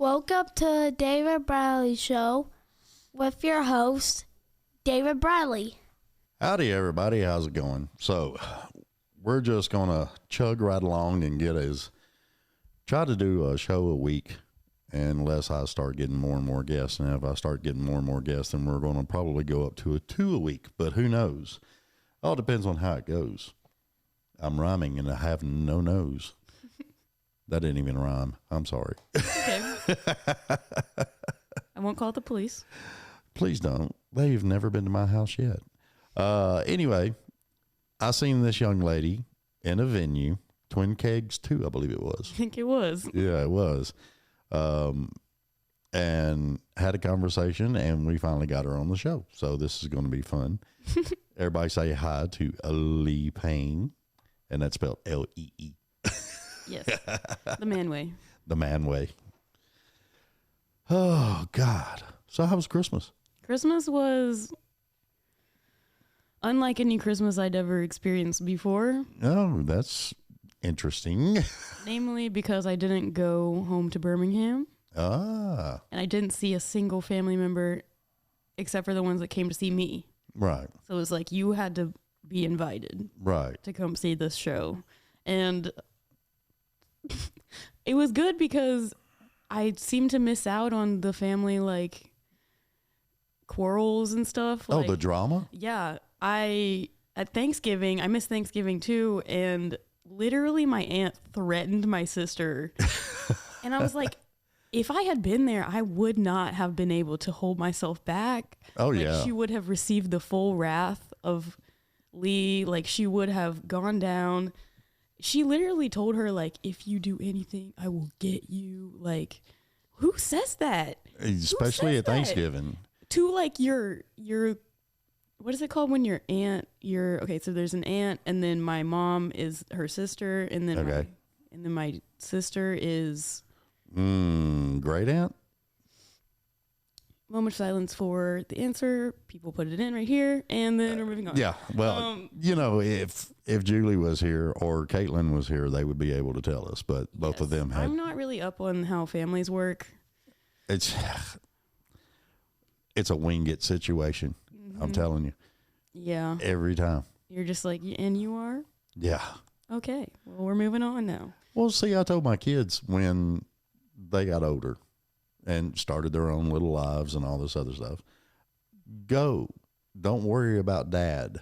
Welcome to David Bradley Show with your host, David Bradley. Howdy, everybody. How's it going? So, we're just going to chug right along and try to do a show a week unless I start getting more and more guests. And if I start getting more and more guests, then we're going to probably go up to a 2 a week. But who knows? All depends on how it goes. I'm rhyming and I have no nose. That didn't even rhyme. I'm sorry. Okay. I won't call the police. Please don't. They've never been to my house yet. Anyway, I seen this young lady in a venue, Twin Kegs II, I believe it was. I think it was. Yeah, it was. And had a conversation, and we finally got her on the show. So this is going to be fun. Everybody say hi to Lee Payne, and that's spelled L-E-E. Yes. The man way. The man way. Oh, God. So how was Christmas? Christmas was unlike any Christmas I'd ever experienced before. Oh, that's interesting. Namely because I didn't go home to Birmingham. Ah. And I didn't see a single family member except for the ones that came to see me. Right. So it was like you had to be invited. Right. To come see this show. And it was good because I seemed to miss out on the family, like, quarrels and stuff. Oh, like, the drama? Yeah. At Thanksgiving, I missed Thanksgiving too, and literally my aunt threatened my sister. And I was like, if I had been there, I would not have been able to hold myself back. Oh, like, yeah. She would have received the full wrath of Lee. Like, she would have gone down. She literally told her, like, if you do anything, I will get you. Like, who says that? Especially at Thanksgiving. To, like, your, what is it called when your aunt, okay, so there's an aunt, and then my mom is her sister, and then, okay. My sister is... Great aunt? Moment of silence for the answer. People put it in right here, and then we're moving on. Yeah, well, if Julie was here or Caitlin was here, they would be able to tell us, but both of them had... I'm not really up on how families work. It's a wing it situation, I'm telling you. Yeah. Every time. You're just like, and you are? Yeah. Okay, well, we're moving on now. Well, see, I told my kids when they got older and started their own little lives and all this other stuff, go. Don't worry about dad.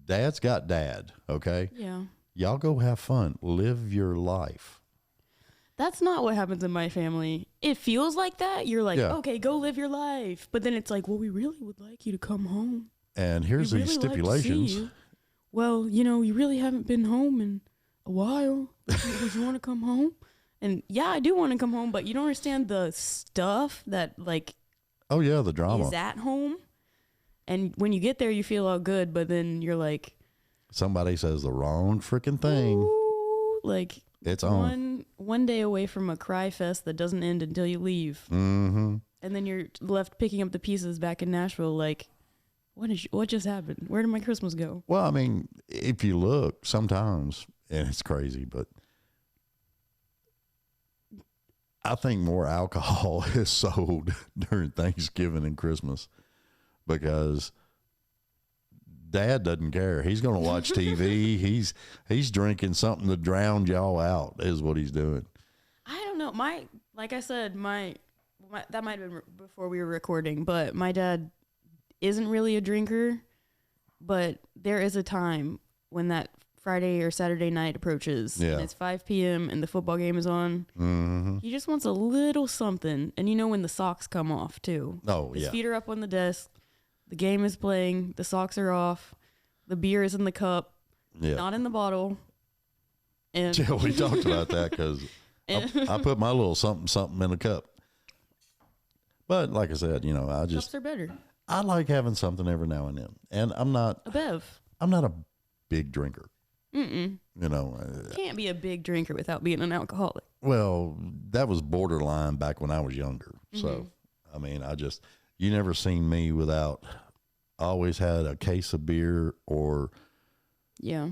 Dad's got dad, okay? Yeah. Y'all go have fun. Live your life. That's not what happens in my family. It feels like that. You're like, Yeah. okay, go live your life. But then it's like, well, we really would like you to come home. And here's We'd these really like to see stipulations. you. Well, you really haven't been home in a while. Would you want to come home? And yeah, I do want to come home, but you don't understand the stuff that, like, Oh, yeah, the drama. is at home. And when you get there, you feel all good, but then you're like... Somebody says the wrong freaking thing. Ooh, like, It's on. One day away from a cry fest that doesn't end until you leave. Mm-hmm. And then you're left picking up the pieces back in Nashville, like, what just happened? Where did my Christmas go? Well, I mean, if you look, sometimes, and it's crazy, but I think more alcohol is sold during Thanksgiving and Christmas because Dad doesn't care. He's going to watch TV. He's drinking something to drown y'all out is what he's doing. I don't know. Like I said, that might have been before we were recording, but my dad isn't really a drinker, but there is a time when that Friday or Saturday night approaches, yeah. and it's 5 p.m. and the football game is on. Mm-hmm. He just wants a little something, and when the socks come off too. Oh, His yeah. feet are up on the desk, the game is playing, the socks are off, the beer is in the cup, not in the bottle. And Yeah, we talked about that because I put my little something in a cup. But like I said, cups are better. I like having something every now and then, and I'm not A bev. I'm not a big drinker. Mm-mm. Can't be a big drinker without being an alcoholic. Well, that was borderline back when I was younger. Mm-hmm. So, I mean, you never seen me without, I always had a case of beer or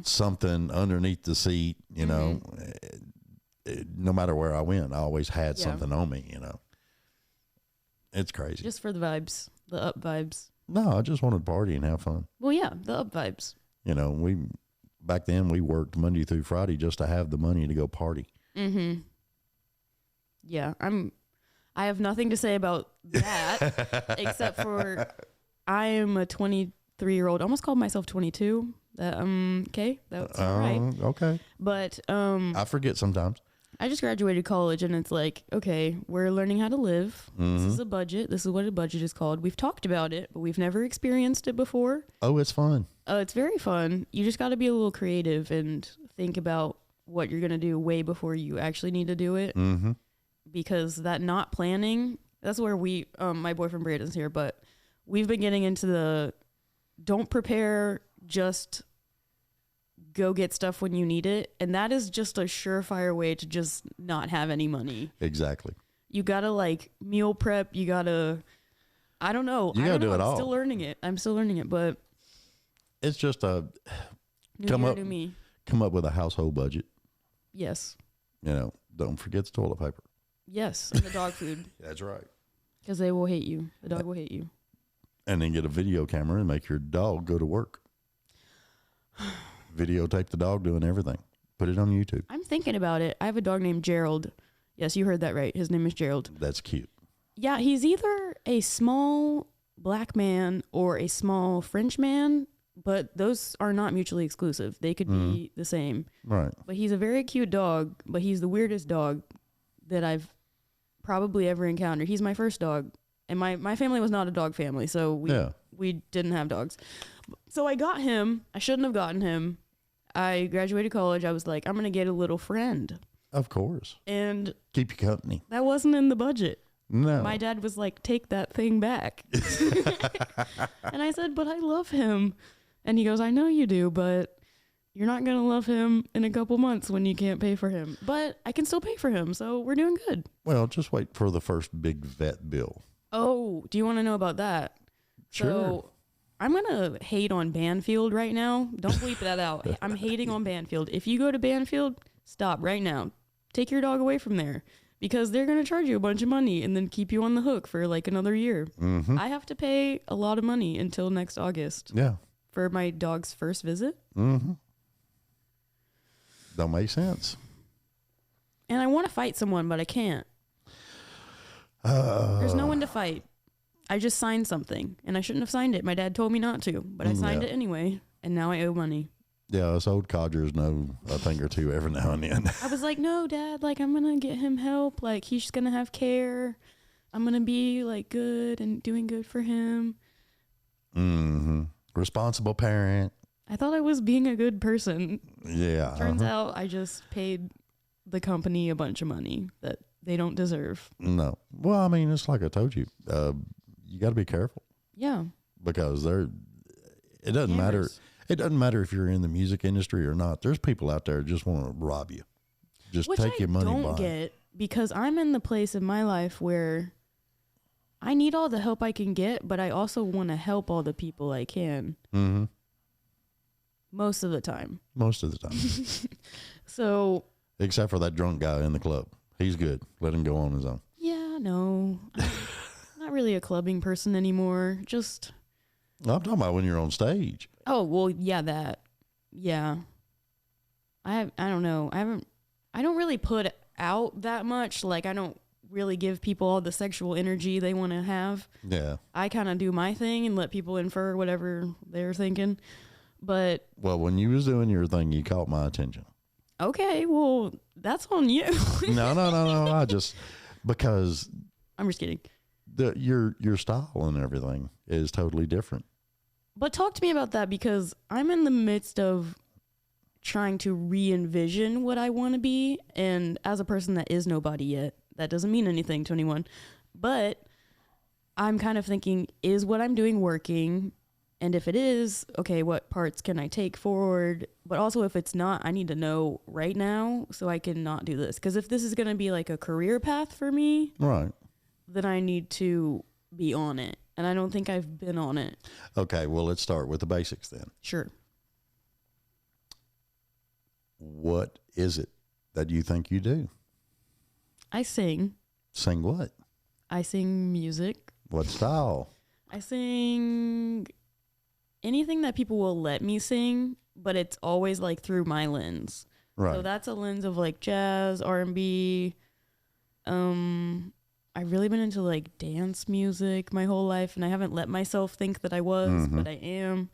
something underneath the seat, no matter where I went, I always had something on me, It's crazy. Just for the vibes, the up vibes. No, I just wanted to party and have fun. Well, yeah, the up vibes. You know, back then we worked Monday through Friday just to have the money to go party. Mm-hmm. Yeah, I have nothing to say about that except for I am a 23-year-old. Almost called myself 22. Okay, that's all right. Okay. But I forget sometimes. I just graduated college, and it's like, okay, we're learning how to live. This is a budget. This is what a budget is called. We've talked about it, but we've never experienced it before. Oh, it's fun. It's very fun. You just got to be a little creative and think about what you're going to do way before you actually need to do it. Mm-hmm. Because that not planning, that's where my boyfriend Braden's here, but we've been getting into the don't prepare, just go get stuff when you need it. And that is just a surefire way to just not have any money. Exactly. You got to like meal prep. You got to, I don't know. You got to do it all. I'm still learning it. But it's just come up with a household budget. Yes. You know, don't forget the toilet paper. Yes. And the dog food. That's right. Because they will hate you. The dog will hate you. And then get a video camera and make your dog go to work. Videotape the dog doing everything. Put it on YouTube. I'm thinking about it. I have a dog named Gerald. Yes, you heard that right. His name is Gerald. That's cute. Yeah, he's either a small black man or a small French man, but those are not mutually exclusive. They could be the same. Right. But he's a very cute dog, but he's the weirdest dog that I've probably ever encountered. He's my first dog. And my family was not a dog family, so we didn't have dogs. So I got him. I shouldn't have gotten him. I graduated college. I was like, I'm going to get a little friend. Of course. And keep you company. That wasn't in the budget. No. My dad was like, take that thing back. And I said, but I love him. And he goes, I know you do, but you're not going to love him in a couple months when you can't pay for him. But I can still pay for him, so we're doing good. Well, just wait for the first big vet bill. Oh, do you want to know about that? Sure. So I'm going to hate on Banfield right now. Don't bleep that out. I'm hating on Banfield. If you go to Banfield, stop right now. Take your dog away from there because they're going to charge you a bunch of money and then keep you on the hook for like another year. Mm-hmm. I have to pay a lot of money until next August. Yeah. For my dog's first visit. Mm-hmm. Don't make sense. And I want to fight someone, but I can't. There's no one to fight. I just signed something, and I shouldn't have signed it. My dad told me not to, but I signed it anyway, and now I owe money. Yeah, us old codgers know a thing or two every now and then. I was like, no, Dad, like, I'm going to get him help. Like, he's just going to have care. I'm going to be, like, good and doing good for him. Mm-hmm. Responsible parent. I thought I was being a good person. Yeah. Turns out I just paid the company a bunch of money that they don't deserve. No. Well, I mean, it's like I told you. You got to be careful. Yeah. Because it doesn't matter. It doesn't matter if you're in the music industry or not. There's people out there who just want to rob you. Just take your money. Which I don't get because I'm in the place in my life where I need all the help I can get, but I also want to help all the people I can. Mm-hmm. Most of the time. Most of the time. So. Except for that drunk guy in the club. He's good. Let him go on his own. Yeah, no. I'm not really a clubbing person anymore. Just. I'm talking about when you're on stage. Oh, well, yeah, that. Yeah. I don't know. I don't really put out that much. Like, I don't really give people all the sexual energy they want to have. Yeah. I kind of do my thing and let people infer whatever they're thinking. But. Well, when you was doing your thing, you caught my attention. Okay, well, that's on you. No. Because. I'm just kidding. Your style and everything is totally different. But talk to me about that because I'm in the midst of trying to re-envision what I want to be. And as a person that is nobody yet, that doesn't mean anything to anyone. But I'm kind of thinking, is what I'm doing working? And if it is, okay, what parts can I take forward? But also if it's not, I need to know right now so I can not do this. Because if this is going to be like a career path for me, right, then I need to be on it. And I don't think I've been on it. Okay, well, let's start with the basics then. Sure. What is it that you think you do? I sing. Sing what? I sing music. What style? I sing anything that people will let me sing, but it's always like through my lens. Right. So that's a lens of like jazz, R&B. I've really been into like dance music my whole life, and I haven't let myself think that I was, but I am.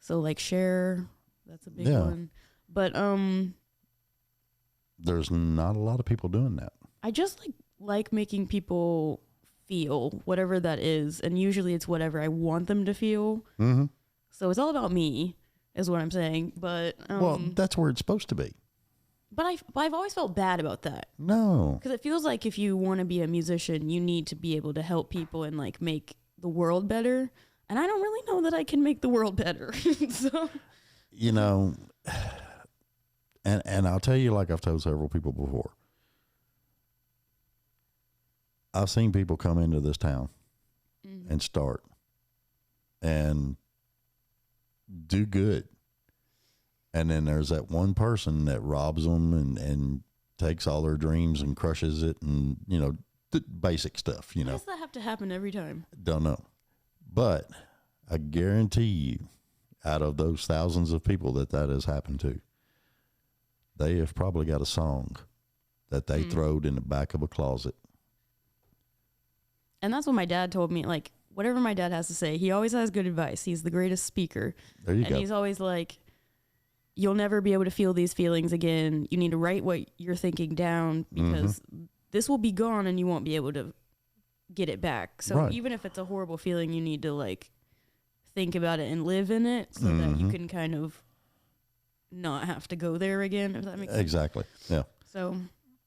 So like Cher, that's a big one. But there's not a lot of people doing that. I just like making people feel whatever that is, and usually it's whatever I want them to feel. Mm-hmm. So it's all about me, is what I'm saying. But well, that's where it's supposed to be. But I've always felt bad about that. No, because it feels like if you want to be a musician, you need to be able to help people and like make the world better. And I don't really know that I can make the world better. So, you know, and I'll tell you, like I've told several people before, I've seen people come into this town and start and do good. And then there's that one person that robs them and takes all their dreams and crushes it, and, you know, the basic stuff, you know. Why does that have to happen every time? Don't know. But I guarantee you, out of those thousands of people that has happened to, they have probably got a song that they throwed in the back of a closet. And that's what my dad told me. Like, whatever my dad has to say, he always has good advice. He's the greatest speaker. There you go. And he's always like, you'll never be able to feel these feelings again. You need to write what you're thinking down, because this will be gone and you won't be able to get it back. So even if it's a horrible feeling, you need to like think about it and live in it so that you can kind of not have to go there again, if that makes sense. Exactly. Yeah. So,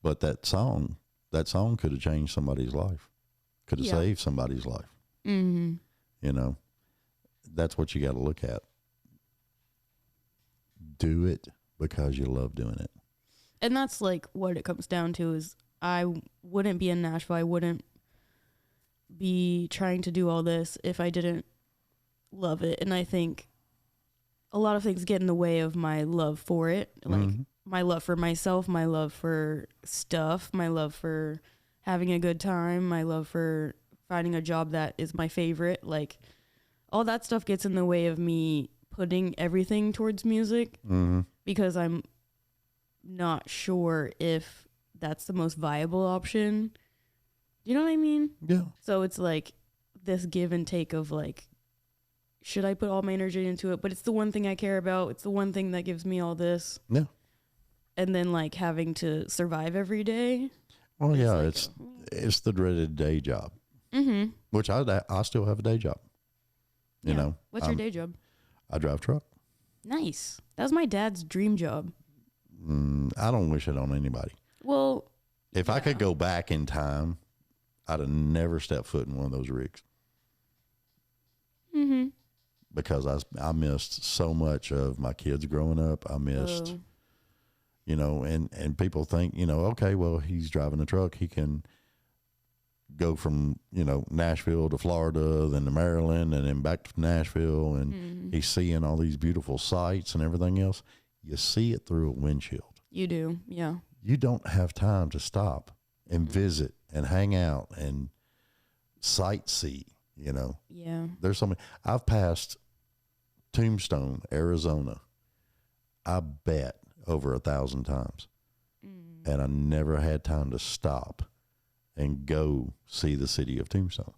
but that song could have changed somebody's life, could have saved somebody's life. Mm-hmm. You know, that's what you got to look at. Do it because you love doing it. And that's like what it comes down to is I wouldn't be in Nashville. I wouldn't be trying to do all this if I didn't love it. And I think a lot of things get in the way of my love for it. Like my love for myself, my love for stuff, my love for having a good time, my love for finding a job that is my favorite. Like all that stuff gets in the way of me putting everything towards music because I'm not sure if that's the most viable option. You know what I mean? Yeah. So it's like this give and take of like, should I put all my energy into it? But it's the one thing I care about. It's the one thing that gives me all this. Yeah. And then like having to survive every day. Well, yeah, it's the dreaded day job, which I still have a day job. You know, what's your day job? I drive truck. Nice. That was my dad's dream job. I don't wish it on anybody. Well, if I could go back in time, I'd have never stepped foot in one of those rigs. Because I missed so much of my kids growing up. I missed, you know, and people think, you know, okay, well, he's driving a truck. He can go from, you know, Nashville to Florida, then to Maryland, and then back to Nashville. And he's seeing all these beautiful sights and everything else. You see it through a windshield. You do. Yeah. You don't have time to stop and visit and hang out and sightsee, you know. Yeah. There's so many. I've passed Tombstone, Arizona, I bet over 1,000 times. And I never had time to stop and go see the city of Tombstone.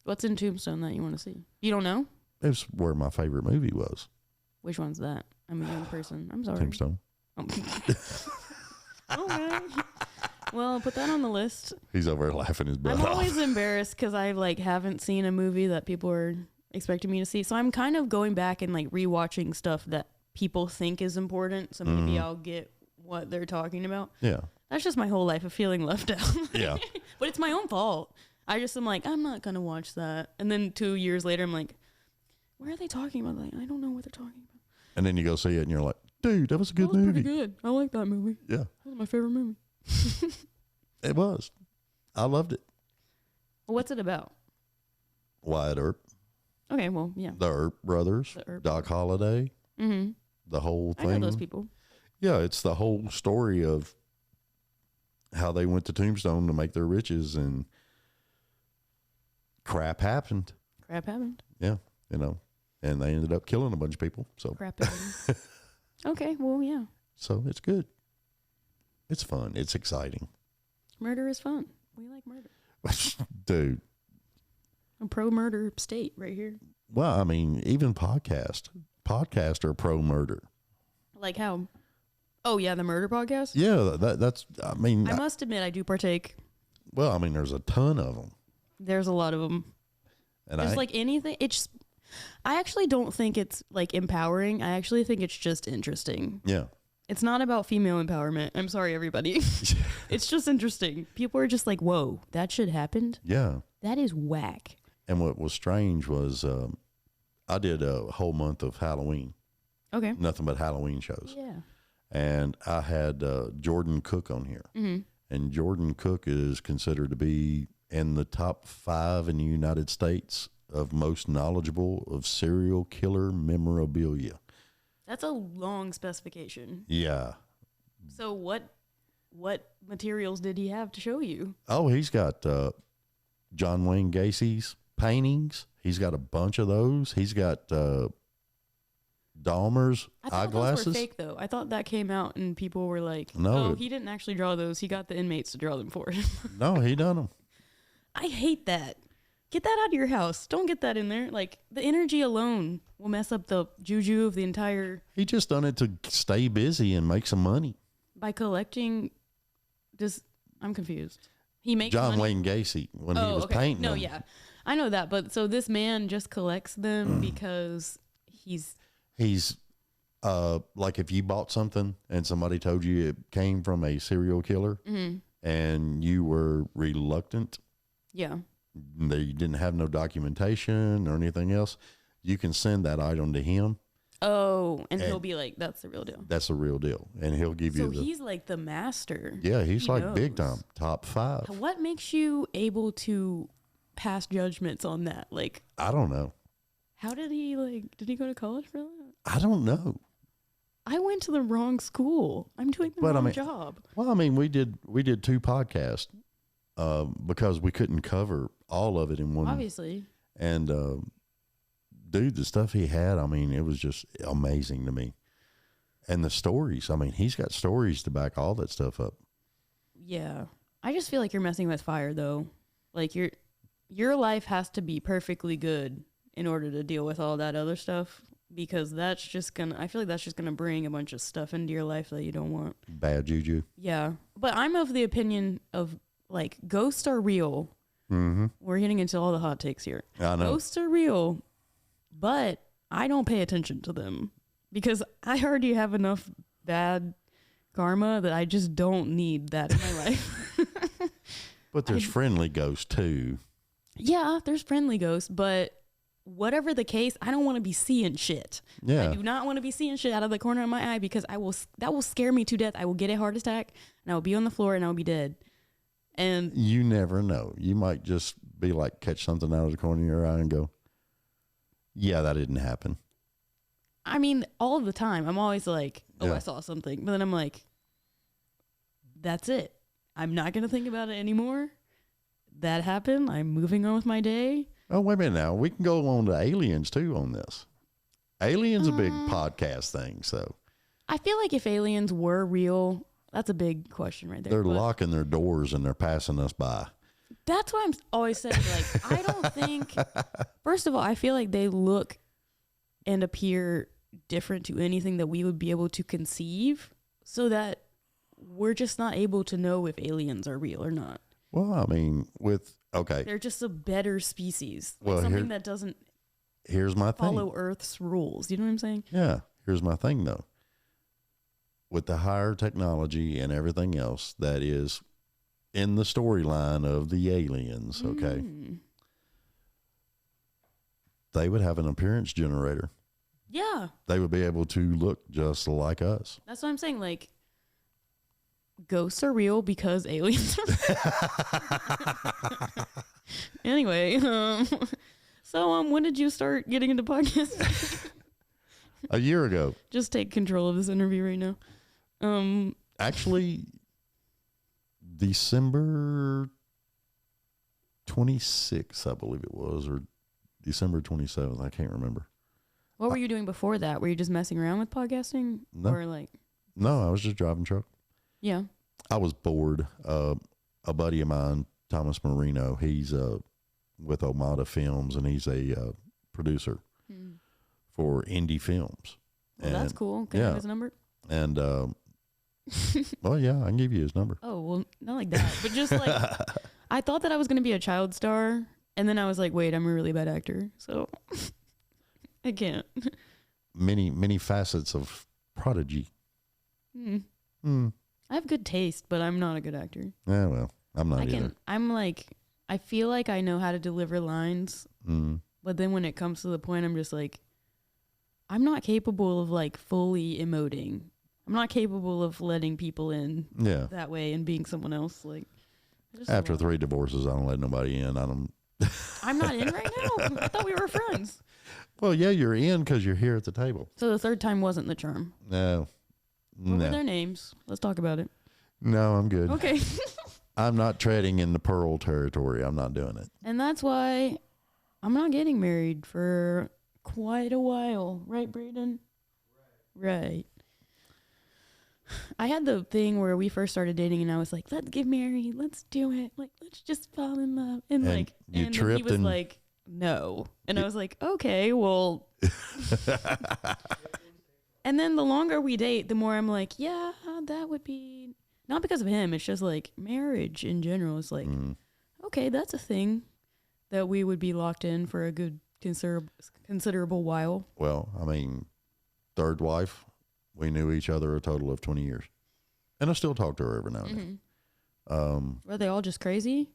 What's in Tombstone that you want to see? You don't know? It's where my favorite movie was. Which one's that? I'm a young person. I'm sorry. Tombstone. Oh. All right. Well, put that on the list. He's over there laughing his butt I'm off. always embarrassed because I like haven't seen a movie that people are expecting me to see. So I'm kind of going back and like rewatching stuff that people think is important. So maybe I'll get what they're talking about. Yeah. That's just my whole life of feeling left out. Yeah. But it's my own fault. I just am like, I'm not going to watch that. And then 2 years later, I'm like, where are they talking about? Like, I don't know what they're talking about. And then you go see it and you're like, dude, that was a good That was movie. pretty good. I like that movie. Yeah. That was my favorite movie. It was. I loved it. Well, what's it about? Wyatt Earp, Okay, well, yeah. the Earp brothers, The Earp Doc Holliday, Mm-hmm. the whole I thing. know those people. Yeah, it's the whole story of how they went to Tombstone to make their riches and crap happened. Crap happened. Yeah, you know, and they ended up killing a bunch of people. So Crap happened. Okay, well, yeah. So it's good. It's fun. It's exciting. Murder is fun. We like murder. Dude. A pro-murder state right here. Well, I mean, even podcasts are pro-murder. Like how? Oh, yeah, the murder podcast? Yeah, that's, I mean. I must admit, I do partake. Well, I mean, there's a ton of them. There's a lot of them. And There's like anything. I actually don't think it's like empowering. I actually think it's just interesting. Yeah. It's not about female empowerment. I'm sorry, everybody. It's just interesting. People are just like, whoa, that shit happened? Yeah. That is whack. And what was strange was I did a whole month of Halloween. Okay. Nothing but Halloween shows. Yeah. And I had Jordan Cook on here. Mm-hmm. And Jordan Cook is considered to be in the top 5 in the United States of most knowledgeable of serial killer memorabilia. That's a long specification. Yeah. So what materials did he have to show you? Oh, he's got John Wayne Gacy's paintings. He's got a bunch of those. He's got Dahmer's eyeglasses. Those were fake, though. I thought that came out and people were like, no, he didn't actually draw those. He got the inmates to draw them for him. No, he done them. I hate that. Get that out of your house. Don't get that in there. Like, the energy alone will mess up the juju of the entire... He just done it to stay busy and make some money. By collecting... I'm confused. He makes John money? Wayne Gacy, when he was painting them. yeah. I know that, but so this man just collects them because he's like if you bought something and somebody told you it came from a serial killer and you were reluctant. Yeah. They didn't have no documentation or anything else. You can send that item to him. Oh, and he'll be like, that's the real deal. That's the real deal. And he'll give you So he's like the master. Yeah, he's like knows. big time, top 5. What makes you able to pass judgments on that? Like, I don't know. how did he go to college for that? I don't know. I went to the wrong school. I'm doing the wrong job. Well, I mean, we did 2 podcasts because we couldn't cover all of it in one. Obviously. And dude, the stuff he had, I mean, it was just amazing to me. And the stories, I mean, he's got stories to back all that stuff up. Yeah. I just feel like you're messing with fire, though. Like, your life has to be perfectly good in order to deal with all that other stuff, because I feel like that's just gonna bring a bunch of stuff into your life that you don't want. Bad juju. Yeah. But I'm of the opinion of, like, ghosts are real. Mm-hmm. We're getting into all the hot takes here. I know. Ghosts are real, but I don't pay attention to them because I already have enough bad karma that I just don't need that in my life. But there's friendly ghosts too. Yeah, there's friendly ghosts, but whatever the case, I don't want to be seeing shit. Yeah. I do not want to be seeing shit out of the corner of my eye because that will scare me to death. I will get a heart attack and I will be on the floor and I will be dead. And you never know. You might just be like, catch something out of the corner of your eye and go, yeah, that didn't happen. I mean, all the time, I'm always like, oh, Yeah. I saw something. But then I'm like, that's it. I'm not going to think about it anymore. That happened. I'm moving on with my day. Oh, wait a minute now. We can go on to aliens too on this. Aliens a big podcast thing, so. I feel like if aliens were real, that's a big question right there. They're but locking their doors and they're passing us by. That's why I'm always saying, like, I don't think, first of all, I feel like they look and appear different to anything that we would be able to conceive, so that we're just not able to know if aliens are real or not. Well, I mean, They're just a better species. Like Well, something that doesn't here's my thing. follow Earth's rules. You know what I'm saying? Yeah. Here's my thing though. With the higher technology and everything else that is in the storyline of the aliens, okay, they would have an appearance generator. Yeah. They would be able to look just like us. That's what I'm saying. Like, ghosts are real because aliens are real. Anyway, so when did you start getting into podcasting? A year ago. Just take control of this interview right now. Actually, December 26th, I believe it was, or December 27th. I can't remember. What were you doing before that? Were you just messing around with podcasting? No. Or like, No, I was just driving truck. yeah. I was bored. A buddy of mine, Thomas Marino, he's with Omada Films, and he's a producer for indie films. Well, that's cool. Can I have his number? And, well, yeah, I can give you his number. Oh, well, not like that. But just like, I thought that I was going to be a child star. And then I was like, wait, I'm a really bad actor. So I can't. Many facets of prodigy. I have good taste, but I'm not a good actor. Yeah, well, I'm not either. I feel like I know how to deliver lines. But then when it comes to the point, I'm just like, I'm not capable of like fully emoting. I'm not capable of letting people in that way and being someone else. Like, after 3 divorces, I don't let nobody in. I'm not in right now. I thought we were friends. Well, yeah, you're in because you're here at the table. So the third time wasn't the charm. No. What were their names? Let's talk about it. No, I'm good. Okay. I'm not treading in the Pearl territory. I'm not doing it. And that's why I'm not getting married for quite a while. Right, Braden? Right. I had the thing where we first started dating and I was like, let's get married. Let's do it. Like, let's just fall in love. And like, you and tripped he was and like, no. And I was like, okay, well. And then the longer we date, the more I'm like, yeah, that would be, not because of him. It's just like marriage in general is like, okay, that's a thing that we would be locked in for a good considerable while. Well, I mean, third wife, we knew each other a total of 20 years. And I still talk to her every now and then. Were they all just crazy?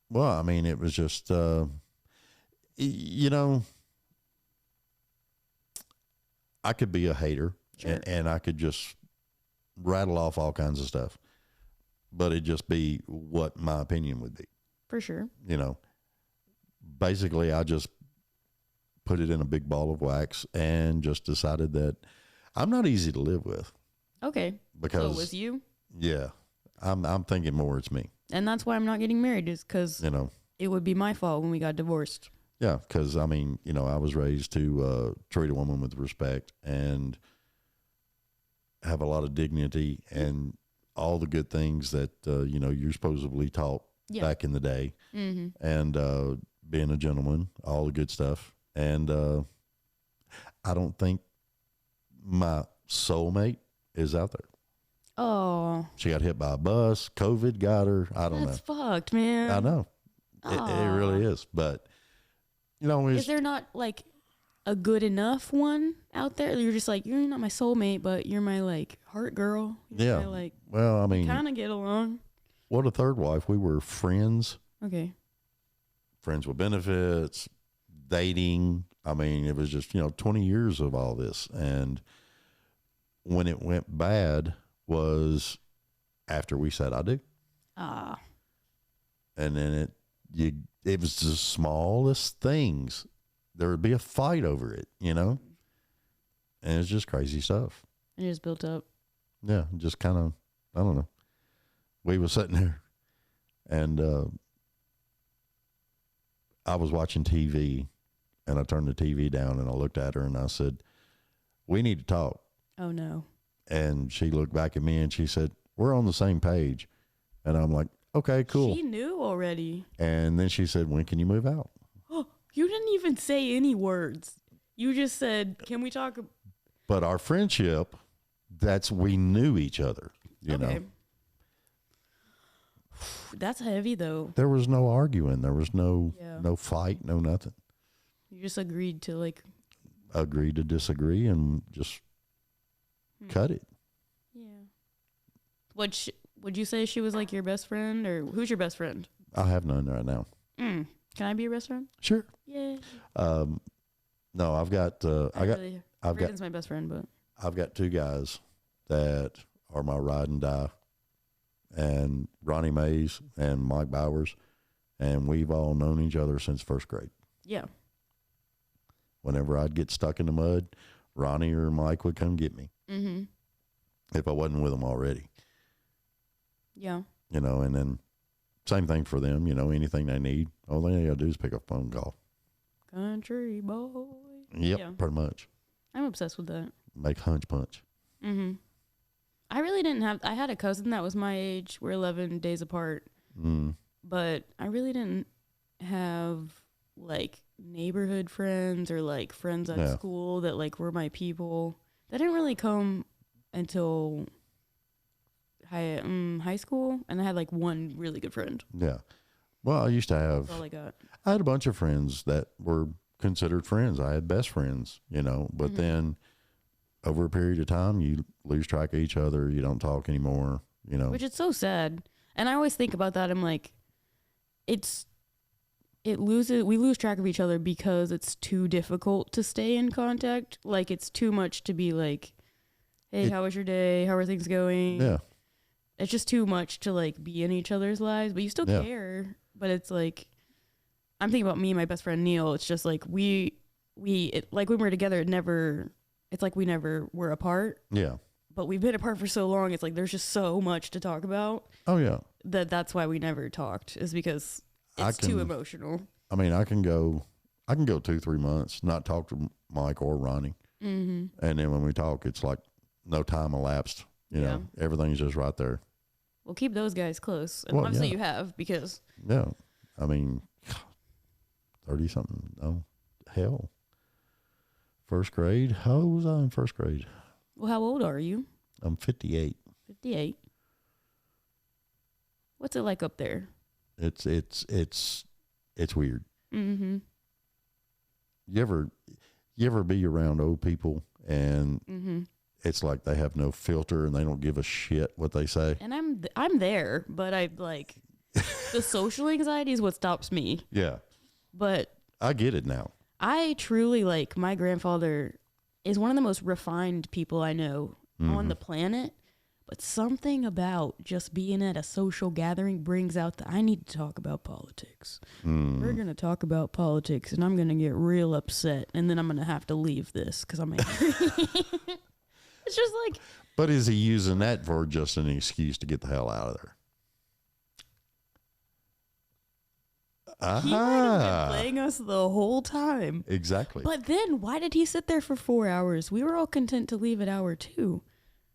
Well, I mean, it was just, you know, I could be a hater and I could just rattle off all kinds of stuff, but it'd just be what my opinion would be. For sure. You know, basically I just put it in a big ball of wax and just decided that I'm not easy to live with. Okay. Because so it was you? Yeah. I'm thinking more it's me. And that's why I'm not getting married, is because, you know, it would be my fault when we got divorced. Yeah, because, I mean, you know, I was raised to treat a woman with respect and have a lot of dignity and all the good things that, you know, you're supposedly taught back in the day. And being a gentleman, all the good stuff. And I don't think my soulmate is out there. Oh. She got hit by a bus. COVID got her. I don't know. That's fucked, man. I know. It really is. But, you know, is there not like a good enough one out there? You're just like, you're not my soulmate, but you're my like heart girl. You're my, like, well, I mean, kind of get along. What a third wife. We were friends. Okay. Friends with benefits, dating. I mean, it was just, you know, 20 years of all this. And when it went bad was after we said I do. And then it was the smallest things. There would be a fight over it, you know? And it's just crazy stuff. It just built up. Yeah, just kind of, I don't know. We were sitting there and I was watching TV and I turned the TV down and I looked at her and I said, we need to talk. Oh, no. And she looked back at me and she said, we're on the same page. And I'm like, okay, cool. She knew already. And then she said, when can you move out? Oh, you didn't even say any words. You just said, can we talk? But our friendship, we knew each other, you know. That's heavy though. There was no arguing. There was no fight, no nothing. You just agreed to like. Agreed to disagree and just cut it. Yeah. Would you say she was like your best friend, or who's your best friend? I have none right now. Can I be your best friend? Sure. Yeah. No, I've got Braden's my best friend, but I've got 2 guys that are my ride and die, and Ronnie Mays and Mike Bowers, and we've all known each other since 1st grade. Yeah. Whenever I'd get stuck in the mud, Ronnie or Mike would come get me. If I wasn't with them already. Yeah. You know, and then same thing for them. Anything they need, all they gotta do is pick up a phone call. Country boy. Yep, Yeah. pretty much. I'm obsessed with that. Make hunch punch. Mm-hmm. I really didn't have. I had a cousin that was my age. We're 11 days apart. But I really didn't have like neighborhood friends or like friends at school that like were my people. That didn't really come until high school, and I had like one really good friend. Yeah. Well, I used to have. That's all I got. I had a bunch of friends that were considered friends. I had best friends, but then over a period of time, you lose track of each other. You don't talk anymore, Which is so sad. And I always think about that. I'm like, we lose track of each other because it's too difficult to stay in contact. Like, it's too much to be like, hey, how was your day? How are things going? Yeah. It's just too much to like be in each other's lives, but you still care. But it's like, I'm thinking about me and my best friend Neil. It's just like like when we were together, it's like we never were apart. Yeah. But we've been apart for so long. It's like there's just so much to talk about. Oh yeah. That's why we never talked, is because it's too emotional. I mean, I can go 2-3 months not talk to Mike or Ronnie, and then when we talk, it's like no time elapsed. Everything's just right there. Well, keep those guys close, and obviously you have, because I mean, 30 something. Oh, hell. First grade. How old was I in first grade? Well, how old are you? I'm 58. 58. What's it like up there? It's weird. Mm-hmm. You ever be around old people and it's like they have no filter and they don't give a shit what they say? And I'm there, but I like the social anxiety is what stops me. Yeah. But I get it now. I truly like, my grandfather is one of the most refined people I know on the planet. But something about just being at a social gathering brings out I need to talk about politics. We're going to talk about politics, and I'm going to get real upset, and then I'm going to have to leave this because I'm angry. It's just like... But is he using that for just an excuse to get the hell out of there? He might have been playing us the whole time. Exactly. But then, why did he sit there for 4 hours? We were all content to leave at hour 2.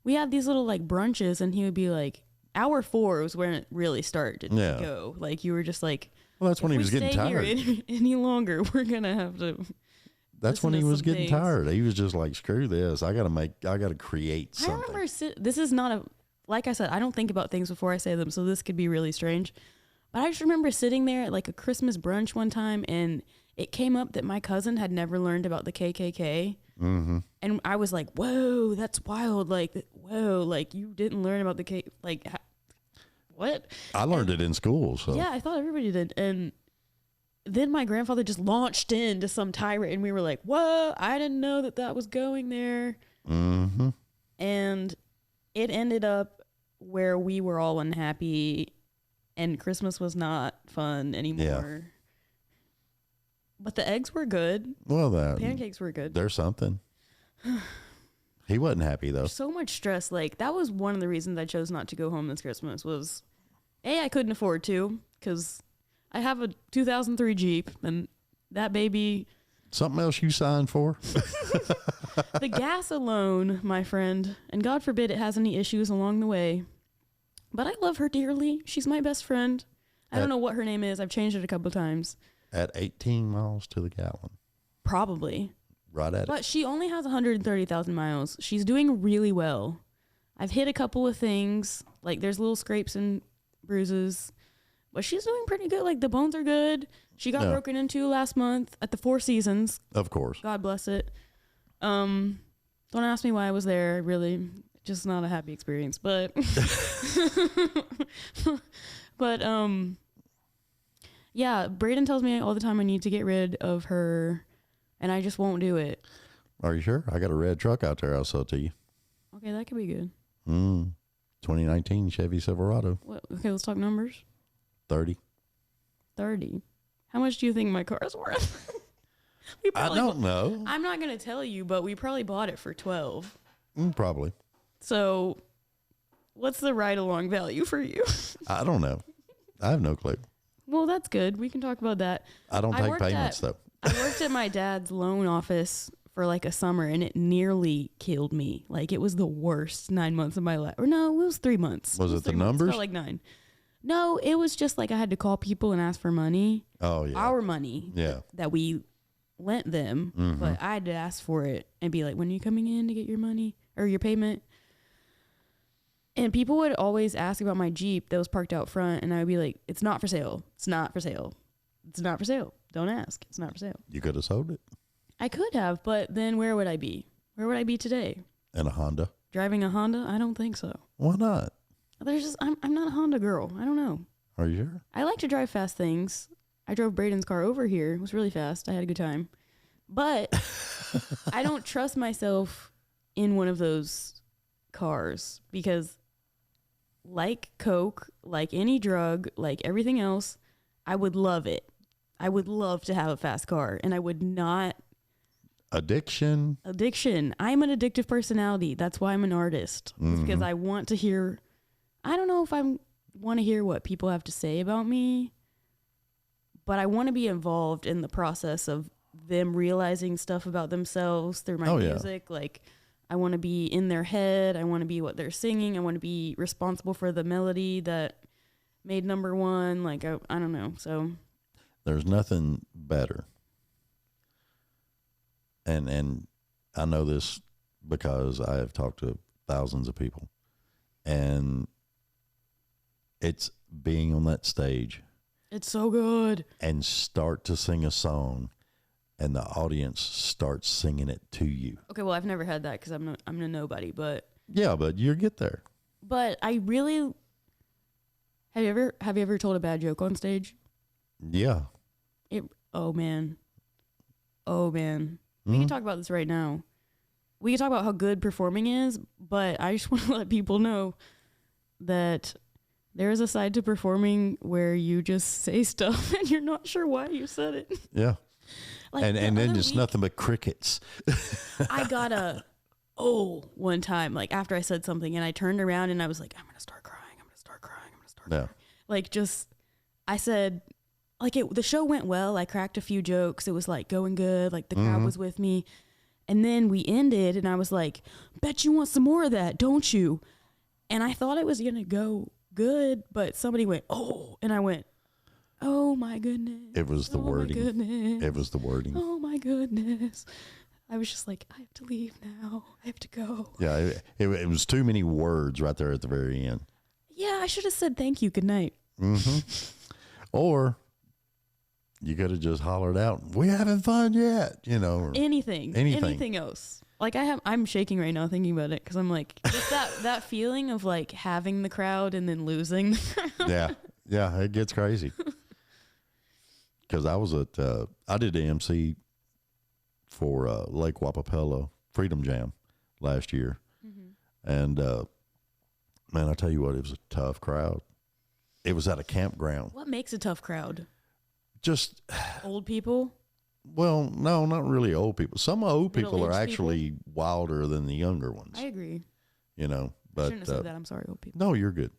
We had these little like brunches, and he would be like, hour 4 was when it really started to go. Like, you were just like, well, that's when he was getting tired. Any longer, we're gonna have to. That's when he was getting tired. He was just like, screw this. I gotta create something. I remember this is not like I said, I don't think about things before I say them, so this could be really strange. But I just remember sitting there at like a Christmas brunch one time, and it came up that my cousin had never learned about the KKK. And I was like, whoa, that's wild. Like, whoa, like you didn't learn about the what? I learned it in school. So yeah, I thought everybody did. And then my grandfather just launched into some tirade, and we were like, whoa, I didn't know that was going there. And it ended up where we were all unhappy, and Christmas was not fun anymore. Yeah. But the eggs were good. Well, the pancakes were good. There's something. He wasn't happy though. So much stress. Like, that was one of the reasons I chose not to go home this Christmas. Was I couldn't afford to, because I have a 2003 Jeep, and that baby. Something else you signed for? The gas alone, my friend, and God forbid it has any issues along the way. But I love her dearly. She's my best friend. I don't know what her name is. I've changed it a couple of times. At 18 miles to the gallon. Probably. Right at it. But she only has 130,000 miles. She's doing really well. I've hit a couple of things. Like, there's little scrapes and bruises. But she's doing pretty good. Like, the bones are good. She got broken into last month at the Four Seasons. Of course. God bless it. Don't ask me why I was there. Really, just not a happy experience. But... but, yeah, Braden tells me all the time I need to get rid of her, and I just won't do it. Are you sure? I got a red truck out there I'll sell to you. Okay, that could be good. 2019 Chevy Silverado. Okay, let's talk numbers. 30. 30. How much do you think my car's worth? I don't know. I'm not going to tell you, but we probably bought it for 12. Probably. So, what's the ride-along value for you? I don't know. I have no clue. Well, that's good. We can talk about that. I don't take payments, though. I worked at my dad's loan office for like a summer, and it nearly killed me. Like, it was the worst 9 months of my life. Or no, it was 3 months. Was it the 3 months. numbers? It felt like 9. No, it was just like I had to call people and ask for money. Oh, yeah. Our money. Yeah. That we lent them. Mm-hmm. But I had to ask for it and be like, when are you coming in to get your money or your payment? And people would always ask about my Jeep that was parked out front, and I would be like, it's not for sale. It's not for sale. It's not for sale. Don't ask. It's not for sale. You could have sold it. I could have, but then where would I be? Where would I be today? In a Honda. Driving a Honda? I don't think so. Why not? I'm not a Honda girl. I don't know. Are you sure? I like to drive fast things. I drove Braden's car over here. It was really fast. I had a good time. But I don't trust myself in one of those cars because, like Coke, like any drug, like everything else, I would love it. I would love to have a fast car, and I would not. Addiction. I'm an addictive personality. That's why I'm an artist. It's because I want to hear. I don't know if I want to hear what people have to say about me, but I want to be involved in the process of them realizing stuff about themselves through my music. Like, I want to be in their head. I want to be what they're singing. I want to be responsible for the melody that made number one. Like, I don't know. So there's nothing better. And I know this because I have talked to thousands of people, and it's being on that stage. It's so good. And start to sing a song, and the audience starts singing it to you. Okay, well, I've never had that because I'm a nobody, but yeah, but you get there. But I really have you ever told a bad joke on stage? Yeah. Oh man. We can talk about this right now. We can talk about how good performing is, but I just want to let people know that there is a side to performing where you just say stuff and you're not sure why you said it. Yeah. Like and then just nothing but crickets. I got one time, like after I said something and I turned around and I was like, I'm going to start crying. Yeah. Like I said, like the show went well. I cracked a few jokes. It was like going good. Like the crowd was with me. And then we ended and I was like, bet you want some more of that, don't you? And I thought it was going to go good, but somebody went, oh, and I went, oh my goodness. It was the wording. My goodness. It was the wording. Oh my goodness. I was just like, I have to leave now. I have to go. Yeah, it was too many words right there at the very end. Yeah, I should have said thank you, good night. Or you could have just hollered out, we having fun yet? You know. Or anything else. Like I'm shaking right now thinking about it because I'm like, just that feeling of like having the crowd and then losing the crowd. Yeah, it gets crazy. Because I did the MC for Lake Wapapella Freedom Jam last year. And man, I tell you what, it was a tough crowd. It was at a campground. What makes a tough crowd? Just old people? Well, no, not really old people. Some old people are Middle-aged actually wilder than the younger ones. I agree. You know, but I shouldn't have said that. I'm sorry, old people. No, you're good.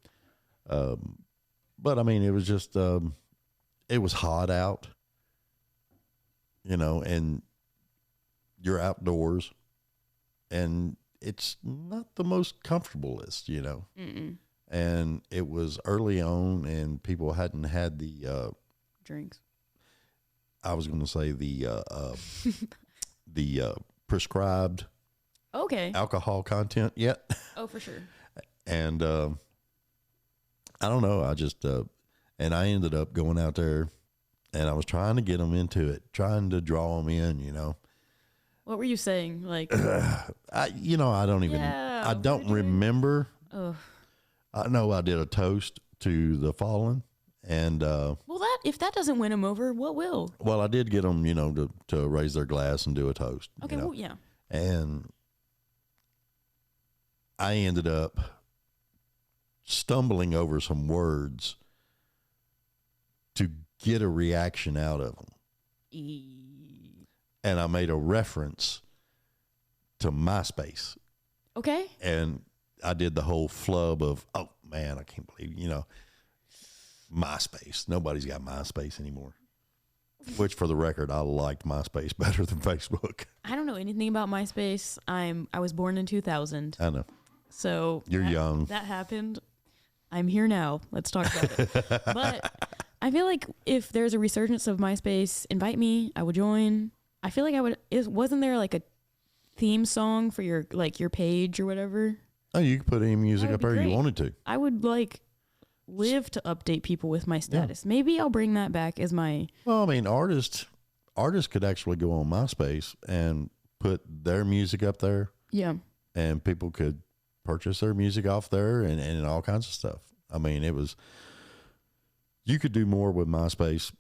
But I mean, it was just it was hot out. You know, and you're outdoors, and it's not the most comfortablest, you know. And it was early on, and people hadn't had the drinks. I was going to say the prescribed alcohol content yet. Oh, for sure. And I don't know. I just and I ended up going out there, and I was trying to get them into it, trying to draw them in, you know. What were you saying? Like, I don't even. Yeah, I don't remember. Oh. I know I did a toast to the fallen, and well, if that doesn't win them over, what will? Well, I did get them, you know, to raise their glass and do a toast. Okay, you know? well, yeah. And I ended up stumbling over some words to get a reaction out of them. And I made a reference to MySpace. Okay. And I did the whole flub of, oh man, I can't believe, you know. MySpace. Nobody's got MySpace anymore. Which, for the record, I liked MySpace better than Facebook. I don't know anything about MySpace. I was born in 2000. I know. So You're young. That happened. I'm here now. Let's talk about it. But I feel like if there's a resurgence of MySpace, invite me. I would join. I feel like I would. Wasn't there like a theme song for your page or whatever? Oh, you could put any music up there you wanted to. I would live to update people with my status. Yeah. Maybe I'll bring that back as my. Well, I mean, artists could actually go on MySpace and put their music up there. Yeah. And people could purchase their music off there and all kinds of stuff. I mean, you could do more with MySpace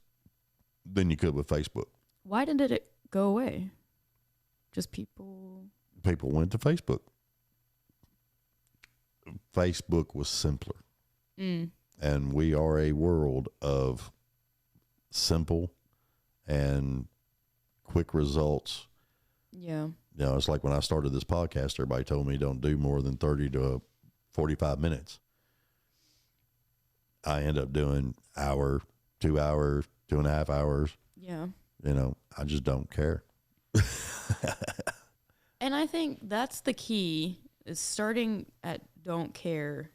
than you could with Facebook. Why did it go away? Just people went to Facebook. Facebook was simpler. And we are a world of simple and quick results. Yeah. You know, it's like when I started this podcast, everybody told me don't do more than 30 to 45 minutes. I end up doing hour, 2 hours, 2.5 hours. Yeah. You know, I just don't care. And I think that's the key, is starting at don't care.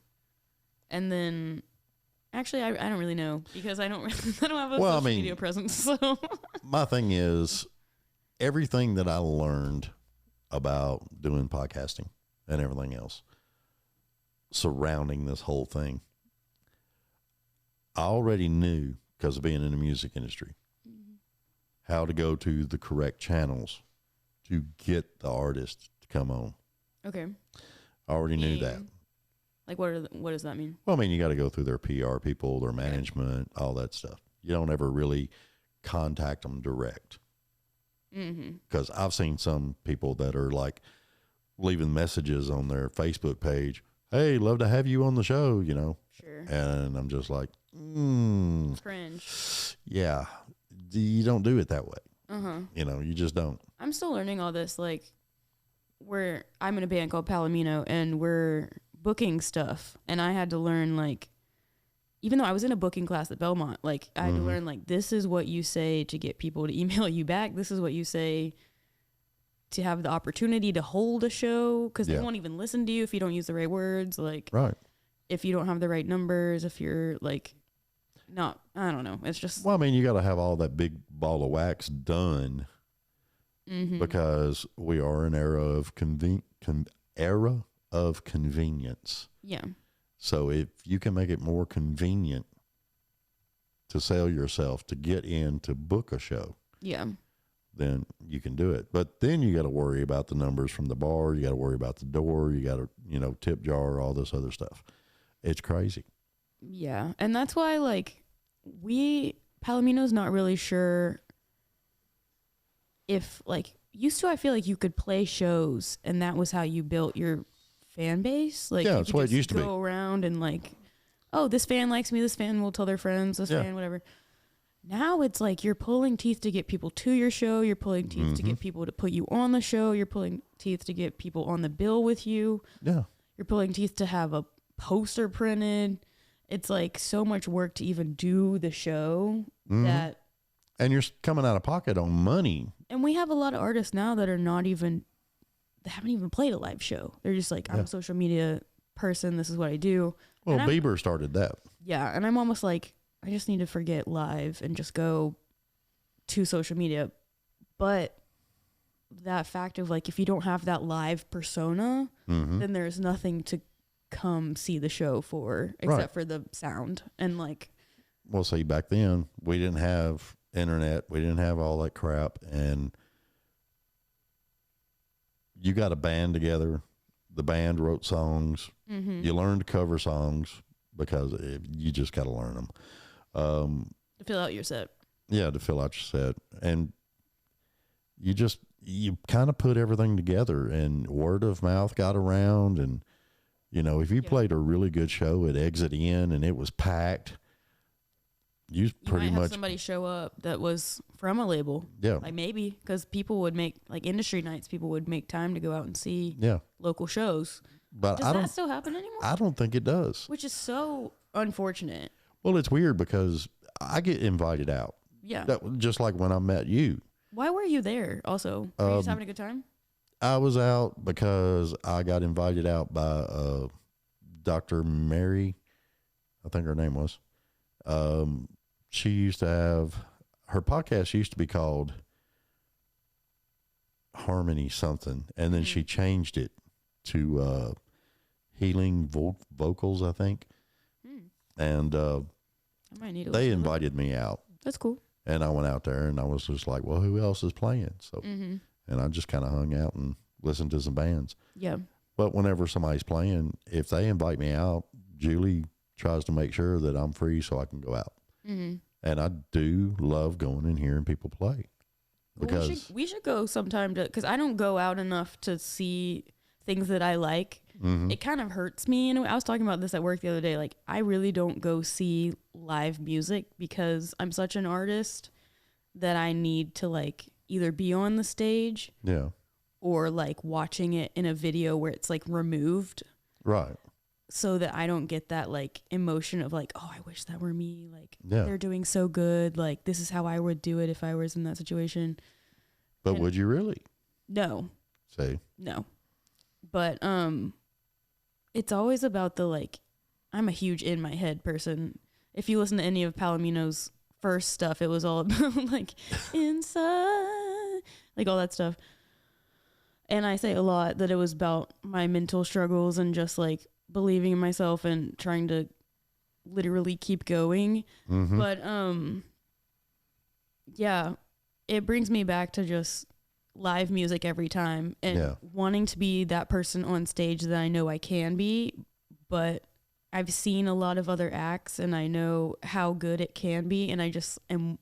And then, actually, I don't really know, because I don't have a social media presence. So my thing is, everything that I learned about doing podcasting and everything else surrounding this whole thing, I already knew, because of being in the music industry, how to go to the correct channels to get the artist to come on. Okay. I already knew that. Like, what does that mean? Well, I mean, you got to go through their PR people, their management, all that stuff. You don't ever really contact them direct. Because I've seen some people that are like leaving messages on their Facebook page. Hey, love to have you on the show, you know. Sure. And I'm just like, cringe. Yeah. You don't do it that way. You know, you just don't. I'm still learning all this. Like, I'm in a band called Palomino, and we're booking stuff. And I had to learn, like, even though I was in a booking class at Belmont, like, I had to learn, like, this is what you say to get people to email you back. This is what you say to have the opportunity to hold a show, because they won't even listen to you if you don't use the right words. Like, right. If you don't have the right numbers, if you're, like, not, I don't know. It's just. Well, I mean, you got to have all that big ball of wax done because we are an era of convenience. Yeah. So if you can make it more convenient to sell yourself, to get in, to book a show, then you can do it. But then you got to worry about the numbers from the bar. You got to worry about the door. You got to, tip jar, all this other stuff. It's crazy. Yeah. And that's why, like, Palomino's not really sure if, like, used to, I feel like you could play shows and that was how you built your fan base. Like, that's what it used to be. Go around and, like, oh, this fan likes me. This fan will tell their friends. This fan, whatever. Now it's like you're pulling teeth to get people to your show. You're pulling teeth to get people to put you on the show. You're pulling teeth to get people on the bill with you. Yeah. You're pulling teeth to have a poster printed. It's like so much work to even do the show that. And you're coming out of pocket on money. And we have a lot of artists now that are they haven't even played a live show. They're just like, I'm a social media person. This is what I do. Well, Bieber started that. Yeah. And I'm almost like, I just need to forget live and just go to social media. But that fact of, like, if you don't have that live persona, then there's nothing to come see the show for except for the sound. And, like, well, see, back then we didn't have internet. We didn't have all that crap. And you got a band together. The band wrote songs. You learned to cover songs because you just got to learn them. To fill out your set. Yeah, to fill out your set. And you kind of put everything together, and word of mouth got around. And, if you played a really good show at Exit In and it was packed, you pretty might much have somebody show up that was from a label. Yeah. Like, maybe because people would make, like, industry nights, people would make time to go out and see local shows. But Does that still happen anymore? I don't think it does. Which is so unfortunate. Well, it's weird because I get invited out. Yeah. Just like when I met you. Why were you there also? Were you just having a good time? I was out because I got invited out by Dr. Mary, I think her name was. She used to have, her podcast used to be called Harmony something, and then she changed it to Healing Vocals, I think. And I might need to they listen to that. invited me out. That's cool. And I went out there and I was just like, well, who else is playing? So, Mm-hmm. and I just kind of hung out and listened to some bands. Yeah. But whenever somebody's playing, if they invite me out, Julie tries to make sure that I'm free so I can go out. Mm-hmm. And I do love going and hearing people play. Because Well, we should go sometime because I don't go out enough to see things that I like. It kind of hurts me. And I was talking about this at work the other day. Like, I really don't go see live music because I'm such an artist that I need to like either be on the stage yeah, or like watching it in a video where it's like removed right. so that I don't get that like emotion of like, oh, I wish that were me. Like, Yeah. they're doing so good. Like, this is how I would do it if I was in that situation. But And- would you really? No, See? no. But it's always about the like, I'm a huge in my head person. If you listen to any of Palomino's first stuff, it was all about like inside, like all that stuff. And I say a lot that it was about my mental struggles and just like believing in myself and trying to literally keep going. Mm-hmm. But yeah, it brings me back to just live music every time and Yeah. wanting to be that person on stage that I know I can be, but I've seen a lot of other acts and I know how good it can be, and I just am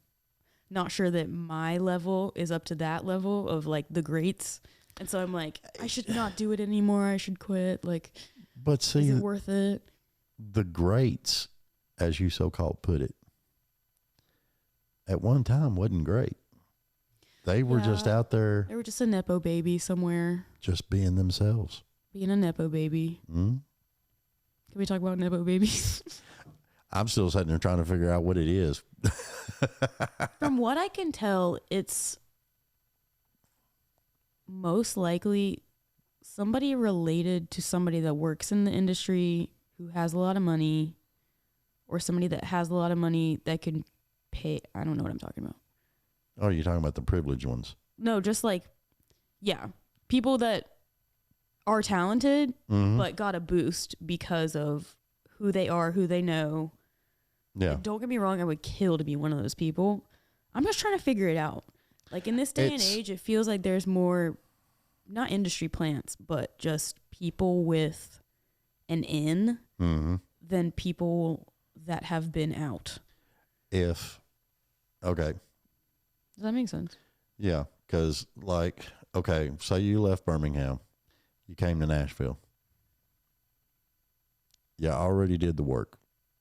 not sure that my level is up to that level of like the greats. And so I'm like, I should not do it anymore. I should quit. Like, But is see, it worth it? the greats, as you so-called put it, at one time wasn't great. They were just Yeah. out there They were just a Nepo baby somewhere, just being themselves. being a Nepo baby. Mm? Can we talk about Nepo babies? I'm still sitting there trying to figure out what it is. From what I can tell, it's most likely somebody related to somebody that works in the industry who has a lot of money, or somebody that has a lot of money that can pay. I don't know what I'm talking about. Oh, you're talking about the privileged ones. No, just like, yeah, people that are talented Mm-hmm. but got a boost because of who they are, who they know. Yeah. And don't get me wrong, I would kill to be one of those people. I'm just trying to figure it out. Like, in this day and It's- age, it feels like there's more, not industry plants, but just people with an in Mm-hmm. than people that have been out. Okay. Does that make sense? Yeah. Because, like, okay, say you left Birmingham, you came to Nashville. You already did the work.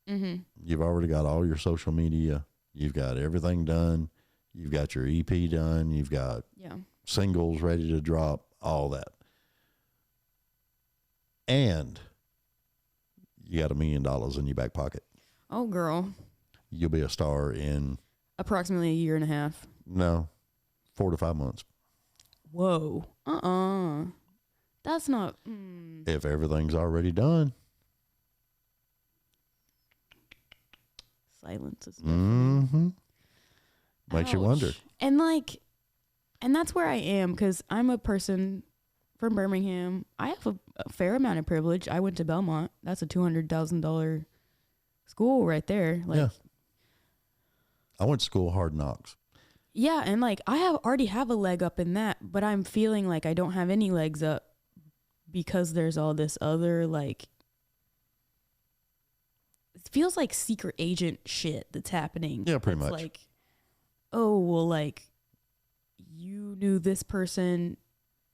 Mm-hmm. You've already got all your social media. You've got everything done. You've got your EP done. You've got Yeah. singles ready to drop, all that. And you got $1 million in your back pocket. Oh, girl. You'll be a star in, Approximately a year and a half. 4 to 5 months. Whoa. That's not. If everything's already done. Silence is Mm-hmm. Makes you wonder. Ouch. And like, and that's where I am, because I'm a person from Birmingham. I have a fair amount of privilege. I went to Belmont. That's a $200,000 school right there. Like, Yeah. I went to school Hard Knocks. yeah, and like I already have a leg up in that, but I'm feeling like I don't have any legs up because there's all this other like, it feels like secret agent shit that's happening. Yeah, pretty It's much. like, oh, well, like, you knew this person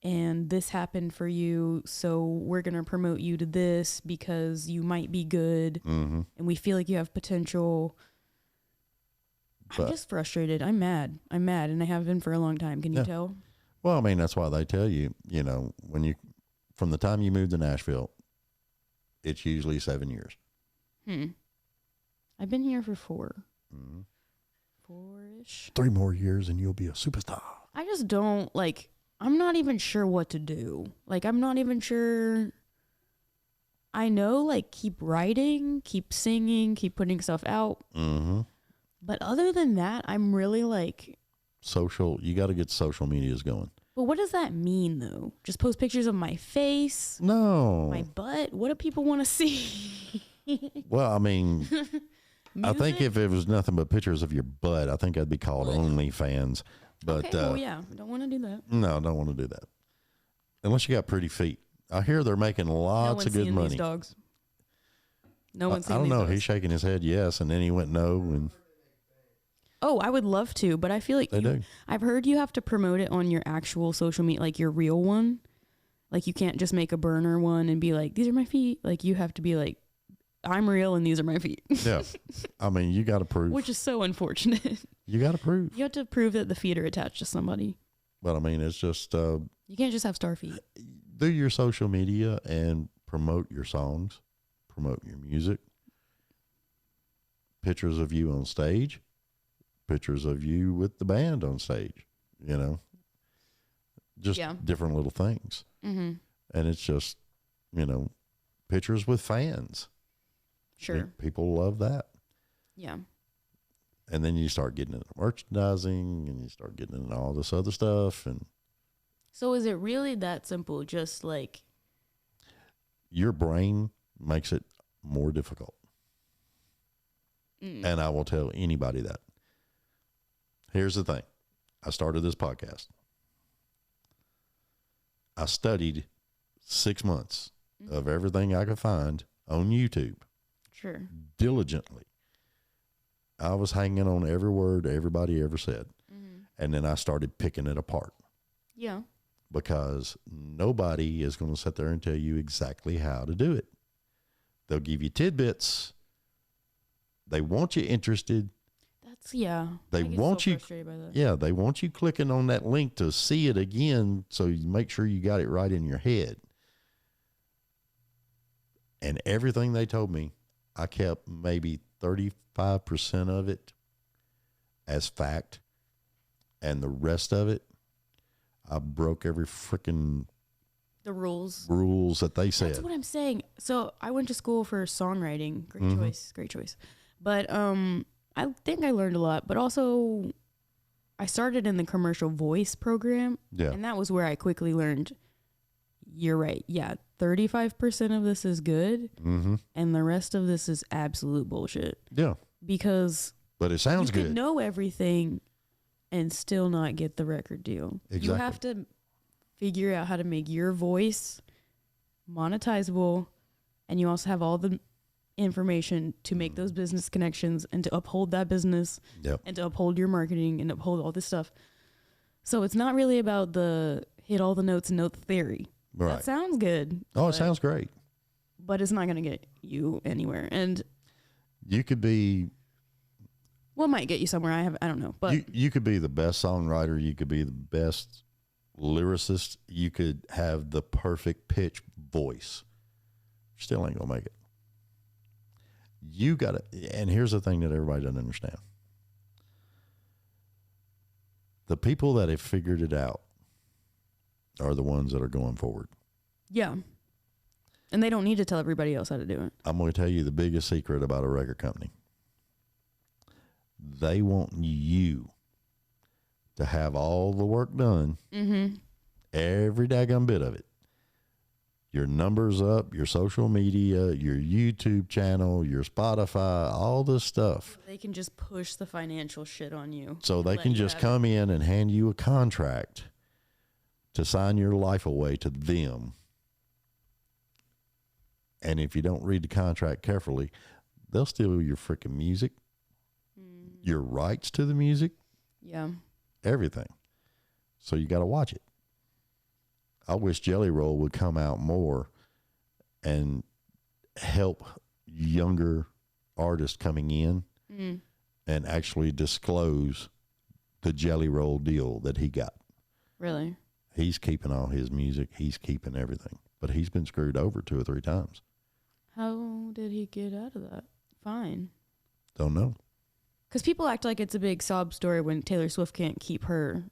and this happened for you, so we're going to promote you to this because you might be good Mm-hmm. and we feel like you have potential. I'm But- just frustrated. I'm mad, and I have been for a long time. Can you Yeah. tell? Well, I mean, that's why they tell you, when you, from the time you move to Nashville, it's usually 7 years. I've been here for 4. Mm-hmm. 4-ish. 3 more years and you'll be a superstar. I just don't, like, I'm not even sure what to do. Like, I'm not even sure. I know, like, keep writing, keep singing, keep putting stuff out. Mm-hmm. But other than that, I'm really like... You got to get social medias going. But what does that mean, though? Just post pictures of my face? No. My butt? What do people want to see? Well, I mean, I think if it was nothing but pictures of your butt, I think that'd be called OnlyFans. But, okay, well, yeah, don't want to do that. No, don't want to do that. Unless you got pretty feet. I hear they're making lots of good money. These dogs. No one's seen I don't these know. dogs. He's shaking his head yes, and then he went no. And oh, I would love to, but I feel like they do. I've heard you have to promote it on your actual social media, like your real one. Like you can't just make a burner one and be like, these are my feet. Like you have to be like, I'm real and these are my feet. Yeah. I mean, you got to prove. Which is so unfortunate. You got to prove. You have to prove that the feet are attached to somebody. But I mean, it's just. You can't just have star feet. Do your social media and promote your songs, promote your music. Pictures of you on stage, pictures of you with the band on stage, you know, just different little things. Mm-hmm. And it's just, you know, pictures with fans. Sure. People love that. Yeah. And then you start getting into merchandising and you start getting into all this other stuff. And so is it really that simple? Just like your brain makes it more difficult. And I will tell anybody that. Here's the thing. I started this podcast. I studied 6 months of everything I could find on YouTube. Sure. Diligently. I was hanging on every word everybody ever said. Mm-hmm. And then I started picking it apart. Yeah. Because nobody is going to sit there and tell you exactly how to do it. They'll give you tidbits. They want you interested. They want you. Yeah, they want you clicking on that link to see it again, so you make sure you got it right in your head. And everything they told me, I kept maybe 35% of it as fact, and the rest of it, I broke every freaking the rules that they said. That's what I'm saying. So I went to school for songwriting. Great choice. But I think I learned a lot. But also, I started in the commercial voice program. Yeah. And that was where I quickly learned, you're right. Yeah, 35% of this is good. Mm-hmm. And the rest of this is absolute bullshit. Yeah. But it sounds good. You could know everything and still not get the record deal. Exactly. You have to figure out how to make your voice monetizable, and you also have all the information to make those business connections and to uphold that business and to uphold your marketing and uphold all this stuff. So it's not really about the hit all the notes and note the theory. Right. That sounds good. Oh, it sounds great. But it's not going to get you anywhere. And you could be... What might get you somewhere? I don't know. But you could be the best songwriter. You could be the best lyricist. You could have the perfect pitch voice. Still ain't gonna make it. You gotta, and here's the thing that everybody doesn't understand. The people that have figured it out are the ones that are going forward. Yeah. And they don't need to tell everybody else how to do it. I'm going to tell you the biggest secret about a record company. They want you to have all the work done, every daggone bit of it. Your numbers up, your social media, your YouTube channel, your Spotify, all this stuff. They can just push the financial shit on you. So they can just come in and hand you a contract to sign your life away to them. And if you don't read the contract carefully, they'll steal your freaking music, your rights to the music, everything. So you got to watch it. I wish Jelly Roll would come out more and help younger artists coming in and actually disclose the Jelly Roll deal that he got. Really? He's keeping all his music. He's keeping everything. But he's been screwed over 2 or 3 times. How did he get out of that? Fine. Don't know. Because people act like it's a big sob story when Taylor Swift can't keep her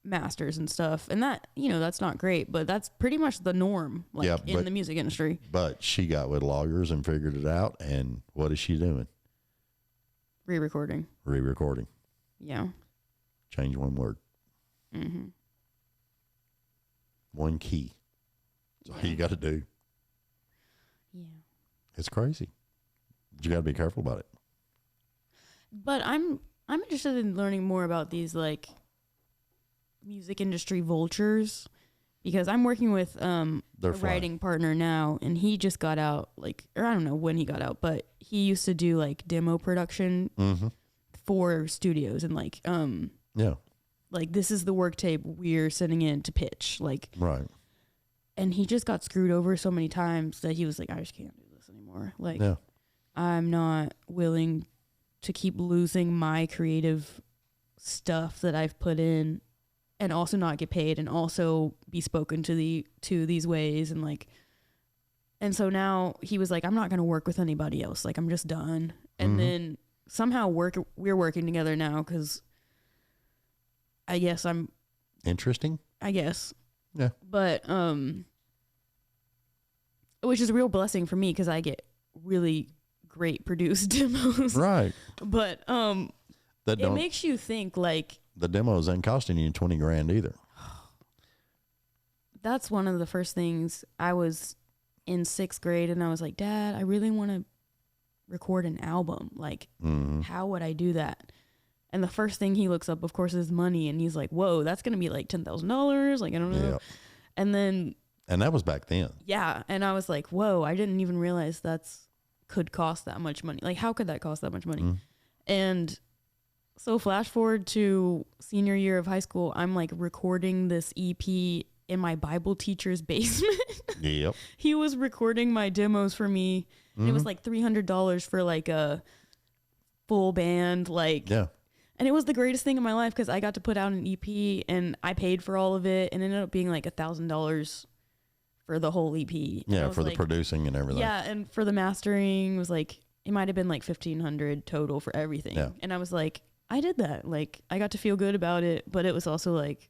masters and stuff. And that, that's not great, but that's pretty much the norm in the music industry. But she got with lawyers and figured it out. And what is she doing? Re-recording. Yeah. Change one word. Mm-hmm. One key. That's all you got to do. Yeah. It's crazy. You got to be careful about it. But I'm interested in learning more about these like music industry vultures, because I'm working with a writing partner now, and he just got out, or I don't know when he got out, but he used to do like demo production for studios and like this is the work tape we're sending in to pitch, right. And he just got screwed over so many times that he was like, I just can't do this anymore. I'm not willing to keep losing my creative stuff that I've put in and also not get paid and also be spoken to these ways. And so now he was like, I'm not going to work with anybody else. I'm just done. And then somehow we're working together now, because I guess I'm interesting. I guess. Yeah. But, which is a real blessing for me, because I get really great produced demos. Right. But, it makes you think the demos ain't costing you $20,000 either. That's one of the first things. I was in 6th grade and I was like, Dad, I really want to record an album. How would I do that? And the first thing he looks up, of course, is money. And he's like, whoa, that's going to be like $10,000. I don't know. Yep. And that was back then. Yeah. And I was like, whoa, I didn't even realize could cost that much money. How could that cost that much money? And so flash forward to senior year of high school, I'm recording this EP in my Bible teacher's basement. Yep. He was recording my demos for me. And it was $300 for a full band. Yeah. And it was the greatest thing in my life, because I got to put out an EP and I paid for all of it, and it ended up being $1,000 for the whole EP. Yeah, for the producing and everything. Yeah, and for the mastering was it might have been $1,500 total for everything. Yeah. And I was like, I did that. I got to feel good about it, but it was also it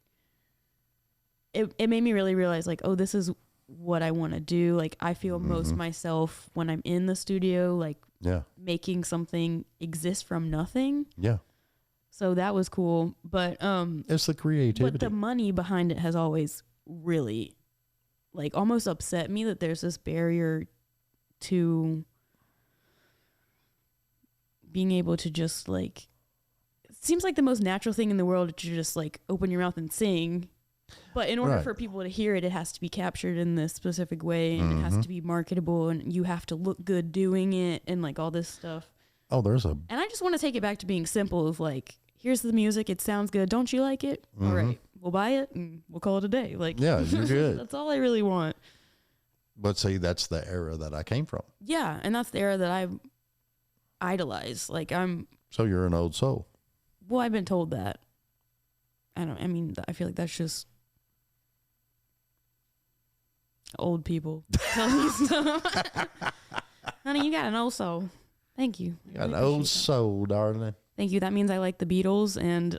made me really realize oh, this is what I want to do. I feel most myself when I'm in the studio, making something exist from nothing. Yeah. So that was cool, but it's the creativity. But the money behind it has always really almost upset me, that there's this barrier to being able to just it seems like the most natural thing in the world to just open your mouth and sing. But in order for people to hear it, it has to be captured in this specific way, and it has to be marketable, and you have to look good doing it, and all this stuff. Oh, and I just want to take it back to being simple of here's the music, it sounds good. Don't you like it? All right, we'll buy it and we'll call it a day. Yeah, you're good. That's all I really want. But see, that's the era that I came from. Yeah, and that's the era that I idolize. So you're an old soul. Well, I've been told that. I feel like that's just old people telling you stuff. Honey, you got an old soul. Thank you. You got an old soul, darling. Thank you. That means I like the Beatles and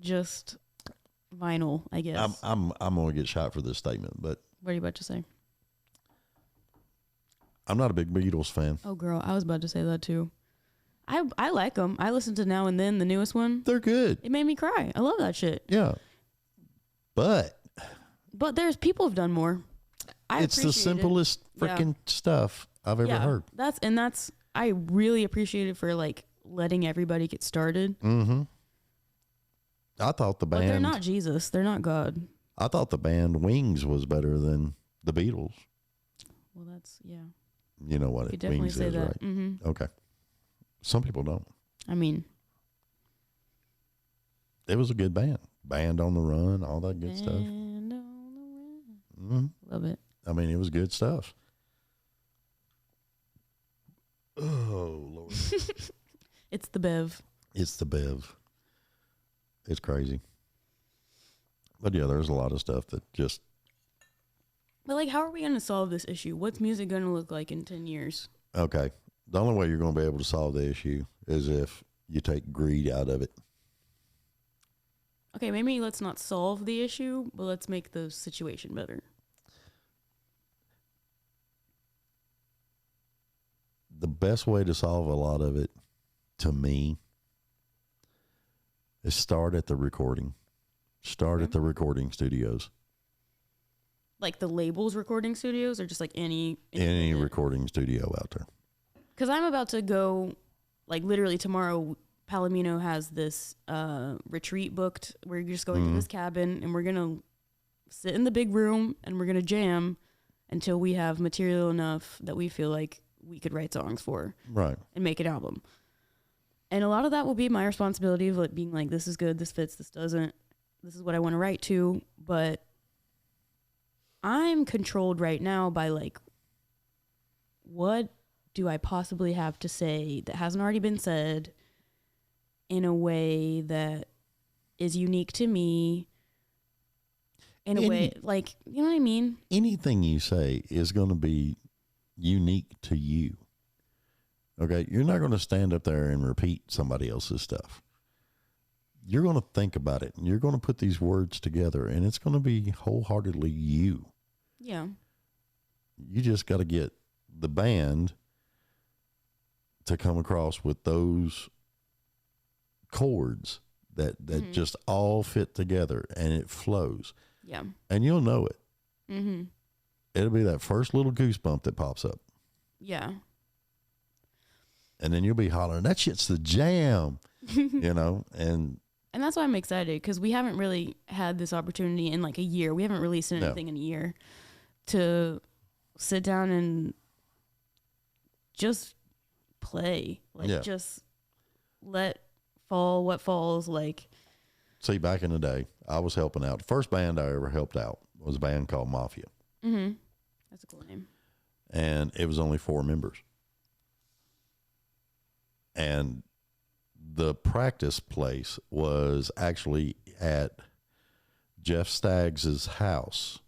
just vinyl, I guess. I'm gonna get shot for this statement, but what are you about to say? I'm not a big Beatles fan. Oh, girl, I was about to say that too. I like them. I listen to Now and Then, the newest one. They're good. It made me cry. I love that shit. Yeah, but there's people have done more. It's the simplest freaking stuff I've ever heard. I really appreciate it for letting everybody get started. I thought the band. But they're not Jesus. They're not God. I thought the band Wings was better than the Beatles. Well, that's You know what you it definitely Wings say is, that. right? Mm-hmm. Okay. Some people don't. It was a good band. Band on the Run, all that good stuff. Band on the Run. Love it. It was good stuff. Oh, Lord. It's the Bev. It's the Bev. It's crazy. But yeah, there's a lot of stuff that just But like, how are we going to solve this issue? What's music going to look like in 10 years? Okay. The only way you're going to be able to solve the issue is if you take greed out of it. Okay, maybe let's not solve the issue, but let's make the situation better. The best way to solve a lot of it, to me, is start at the recording. Start at the recording studios. Like the labels recording studios, or just like any recording studio out there. Because I'm about to go, like literally tomorrow, Palomino has this retreat booked. We're just going to this cabin, and we're going to sit in the big room, and we're going to jam until we have material enough that we feel like we could write songs for. Right. And make an album. And a lot of that will be my responsibility of like being like, this is good, this fits, this doesn't. This is what I want to write to. But I'm controlled right now by like, what do I possibly have to say that hasn't already been said in a way that is unique to me, in a way, like, you know what I mean? Anything you say is going to be unique to you. Okay? You're not going to stand up there and repeat somebody else's stuff. You're going to think about it, and you're going to put these words together, and it's going to be wholeheartedly you. Yeah. You just got to get the band to come across with those chords that just all fit together, and it flows. Yeah. And you'll know it. Mm-hmm. It'll be that first little goosebump that pops up. Yeah. And then you'll be hollering, that shit's the jam, you know? And that's why I'm excited, because we haven't really had this opportunity in like a year. We haven't released anything in a year to sit down and just play. Like, just let fall what falls. Like, see, back in the day, I was helping out. The first band I ever helped out was a band called Mafia. Mm-hmm. That's a cool name. And it was only 4 members. And the practice place was actually at Jeff Staggs's house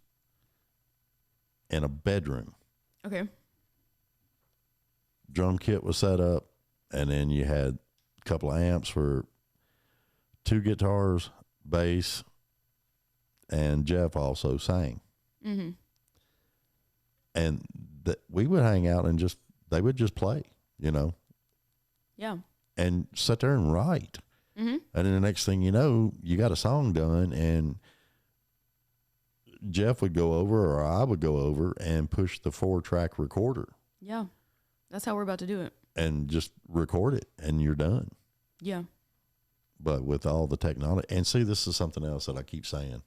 in a bedroom. Okay. Drum kit was set up, and then you had a couple of amps for 2 guitars, bass, and Jeff also sang. Mm-hmm. And we would hang out and they would just play, you know. Yeah. And sit there and write. Mm-hmm. And then the next thing you know, you got a song done, and Jeff would go over, or I would go over and push the 4-track recorder. Yeah. That's how we're about to do it. And just record it, and you're done. Yeah. But with all the technology, and see, this is something else that I keep saying.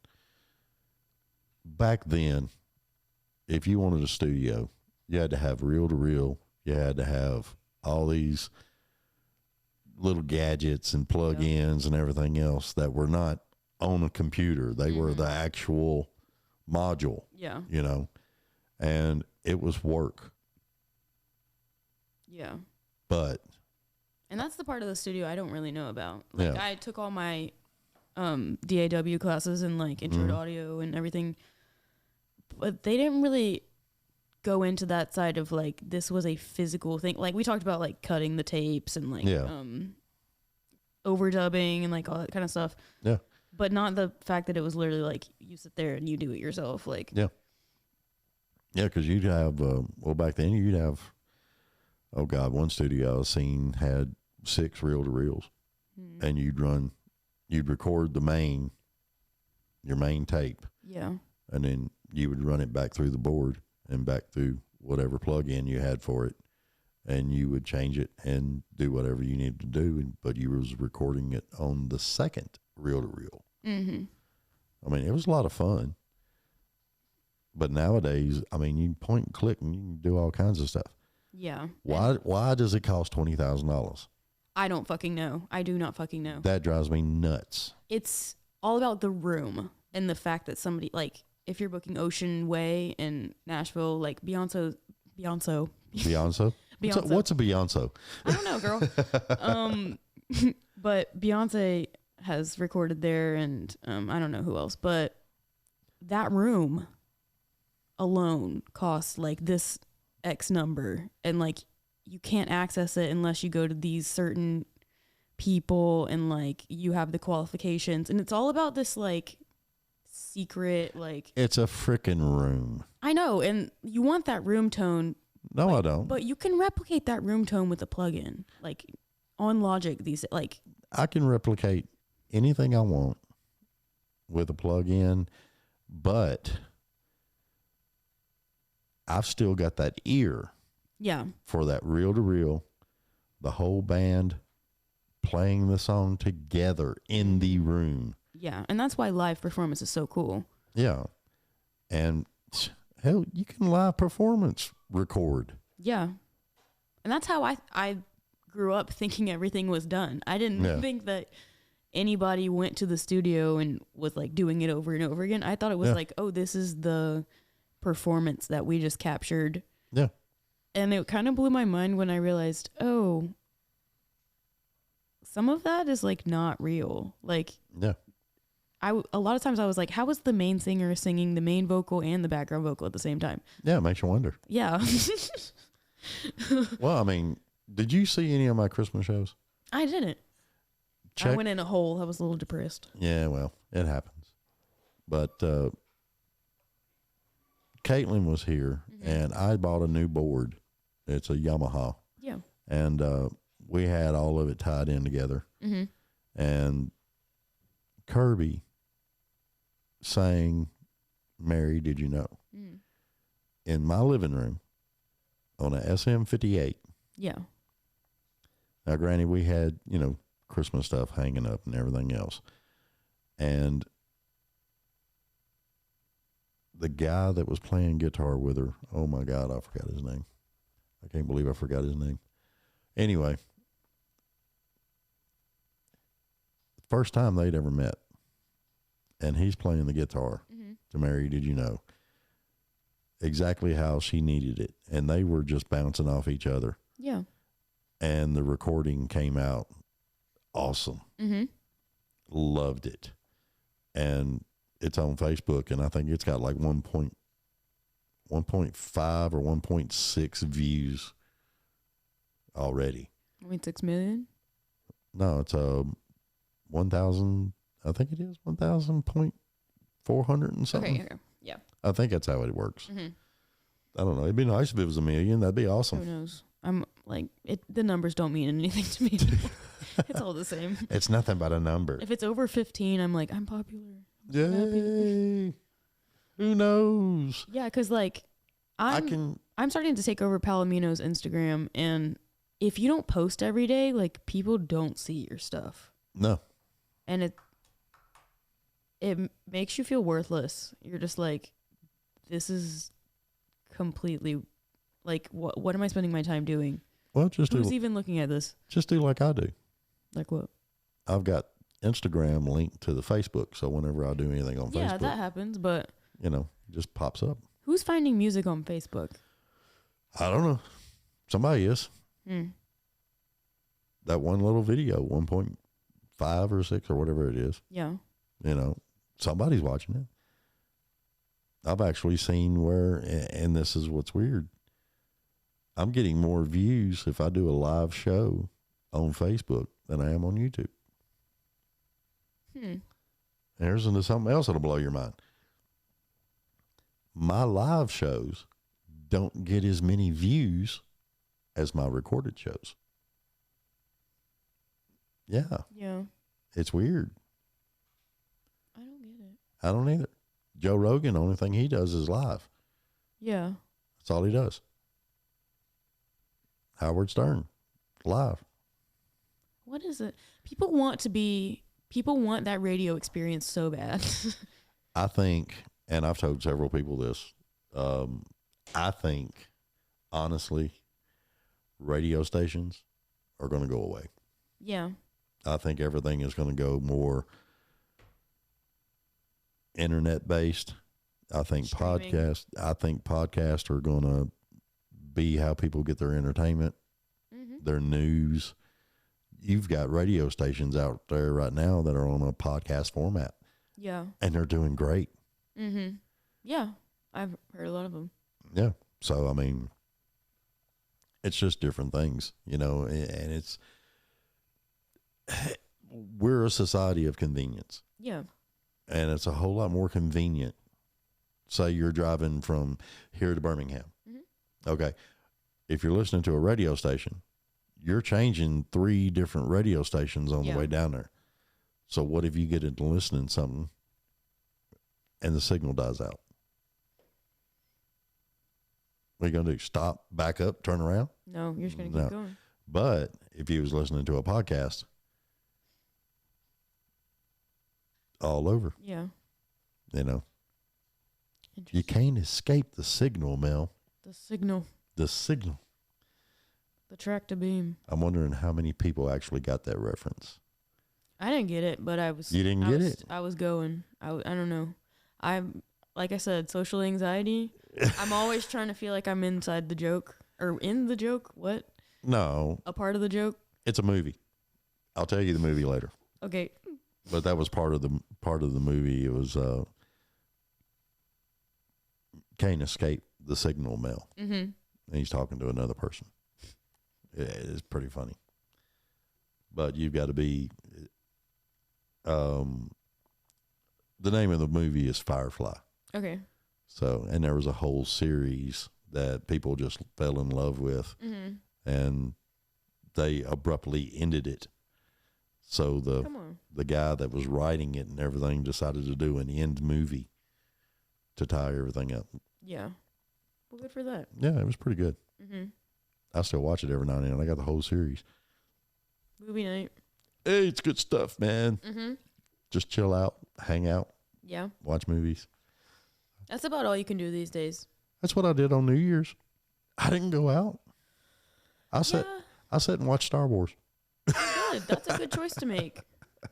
Back then, if you wanted a studio, you had to have reel-to-reel. You had to have all these little gadgets and plug-ins and everything else that were not on a computer. They were the actual module. Yeah. You know, and it was work. Yeah. But. And that's the part of the studio I don't really know about. Like, Yeah. I took all my DAW classes and like intro to audio and everything, but they didn't really go into that side of like, this was a physical thing. Like, we talked about like cutting the tapes and like overdubbing and like all that kind of stuff. Yeah. But not the fact that it was literally like, you sit there and you do it yourself. Like, yeah. Yeah, because you'd have, well, back then you'd have, oh God, one studio I've seen had 6 reel-to-reels, and you'd record your main tape. Yeah. And then you would run it back through the board and back through whatever plug-in you had for it, and you would change it and do whatever you needed to do, but you was recording it on the second reel-to-reel. Mm-hmm. I mean, it was a lot of fun. But nowadays, I mean, you point and click and you can do all kinds of stuff. Yeah. Why does it cost $20,000? I don't fucking know. I do not fucking know. That drives me nuts. It's all about the room and the fact that somebody, like, if you're booking Ocean Way in Nashville, like Beyonce. Beyonce? Beyonce. What's a Beyonce? I don't know, girl. But Beyonce has recorded there, and I don't know who else, but that room alone costs like this X number, and like you can't access it unless you go to these certain people, and like you have the qualifications, and it's all about this like secret, like It's a freaking room. I know, and you want that room tone. No, like, I don't. But you can replicate that room tone with a plugin, like on Logic. These like I can replicate anything I want with a plug-in, but I've still got that ear yeah, for that reel-to-reel, the whole band playing the song together in the room. yeah, and that's why live performance is so cool. Yeah. And hell, you can live performance record. Yeah, and that's how I grew up thinking everything was done. I didn't think that anybody went to the studio and was like doing it over and over again. I thought it was like, oh, this is the performance that we just captured. Yeah. And it kind of blew my mind when I realized, oh, some of that is like not real. Like, Yeah. a lot of times I was like, how is the main singer singing the main vocal and the background vocal at the same time? Yeah, it makes you wonder. Yeah. Well, I mean, did you see any of my Christmas shows? I didn't. I went in a hole. I was a little depressed. Yeah, well, it happens. But Caitlin was here, and I bought a new board. It's a Yamaha. Yeah. And we had all of it tied in together. Mm-hmm. And Kirby sang Mary, Did You Know? Mm. In my living room on a SM58. Yeah. Now, granted, we had, Christmas stuff hanging up and everything else. And the guy that was playing guitar with her, oh my God, I forgot his name. I can't believe I forgot his name. Anyway, first time they'd ever met. And he's playing the guitar to Mary, Did You Know? Exactly how she needed it. And they were just bouncing off each other. Yeah. And the recording came out awesome. Mm-hmm. Loved it. And it's on Facebook, and I think it's got like 1.5 or 1.6 views already. 1.6 million? No, it's 1,000, I think it is 1,000.400 and something. Okay. Yeah. I think that's how it works. Mm-hmm. I don't know. It'd be nice if it was 1 million. That'd be awesome. Who knows? I'm like, the numbers don't mean anything to me. It's all the same. It's nothing but a number. If it's over 15, I'm like, I'm popular. Yay. Who knows? Yeah, because like, I'm starting to take over Palomino's Instagram, and if you don't post every day, like people don't see your stuff. No. And it makes you feel worthless. You're just like, this is completely like, what am I spending my time doing? Well, who's even looking at this? Just do like I do. Like what? I've got Instagram linked to the Facebook, so whenever I do anything on Facebook, Yeah, that happens, but it just pops up. Who's finding music on Facebook? I don't know. Somebody is. Hmm. That one little video, 1.5 or 6 or whatever it is. Yeah. Somebody's watching it. I've actually seen where, and this is what's weird, I'm getting more views if I do a live show on Facebook than I am on YouTube. There's something else that'll blow your mind. My live shows don't get as many views as my recorded shows. Yeah. Yeah. It's weird. I don't get it. I don't either. Joe Rogan, the only thing he does is live. Yeah. That's all he does. Howard Stern, live. What is it? People want that radio experience so bad. I think, and I've told several people this, I think, honestly, radio stations are going to go away. Yeah. I think everything is going to go more internet based. I think Streaming. podcasts are going to be how people get their entertainment, their news. You've got radio stations out there right now that are on a podcast format. Yeah. And they're doing great. Mm-hmm. Yeah. I've heard a lot of them. Yeah. So, I mean, it's just different things, you know, and we're a society of convenience. Yeah. And it's a whole lot more convenient. Say you're driving from here to Birmingham. Mm-hmm. Okay. If you're listening to a radio station, you're changing 3 different radio stations on the way down there. So what if you get into listening to something and the signal dies out? What are you going to do? Stop, back up, turn around? No, you're just going to keep going. But if you was listening to a podcast, all over. Yeah. You know. You can't escape the signal, Mel. The signal. The signal. The tractor beam. I'm wondering how many people actually got that reference. I didn't get it, but I was. You didn't get it? I was going. I don't know. I'm, like I said, social anxiety. I'm always trying to feel like I'm inside the joke. Or in the joke. What? No. A part of the joke? It's a movie. I'll tell you the movie later. Okay. But that was part of the movie. It was can't escape the signal, Mel. Mm-hmm. And he's talking to another person. It's pretty funny. But you've got to be. The name of the movie is Firefly. Okay. So, and there was a whole series that people just fell in love with, mm-hmm. and they abruptly ended it. So the guy that was writing it and everything decided to do an end movie to tie everything up. Yeah. Well, good for that. Yeah, it was pretty good. Mm-hmm. I still watch it every now and then. I got the whole series. Movie night. Hey, it's good stuff, man. Mm-hmm. Just chill out, hang out. Yeah. Watch movies. That's about all you can do these days. That's what I did on New Year's. I didn't go out. I sat and watched Star Wars. Good. That's a good choice to make.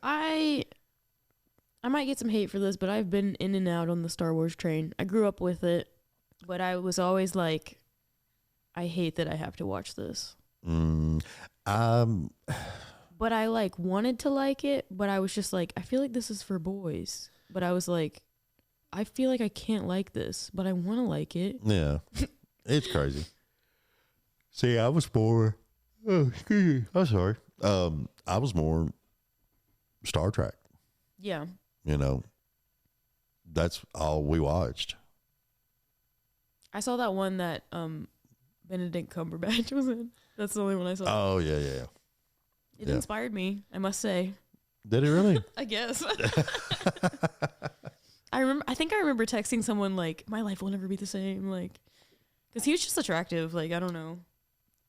I might get some hate for this, but I've been in and out on the Star Wars train. I grew up with it, but I was always like, I hate that I have to watch this. But I wanted to like it, but I was just like, I feel like this is for boys. But I was like, I feel like I can't like this, but I want to like it. Yeah. It's crazy. See, I was more, excuse me, I'm sorry. I was more Star Trek. Yeah. You know, that's all we watched. I saw that one that Benedict Cumberbatch was in. That's the only one I saw. Oh, yeah. It inspired me, I must say. Did it really? I guess. I think I remember texting someone like, my life will never be the same. Like, because he was just attractive. Like, I don't know.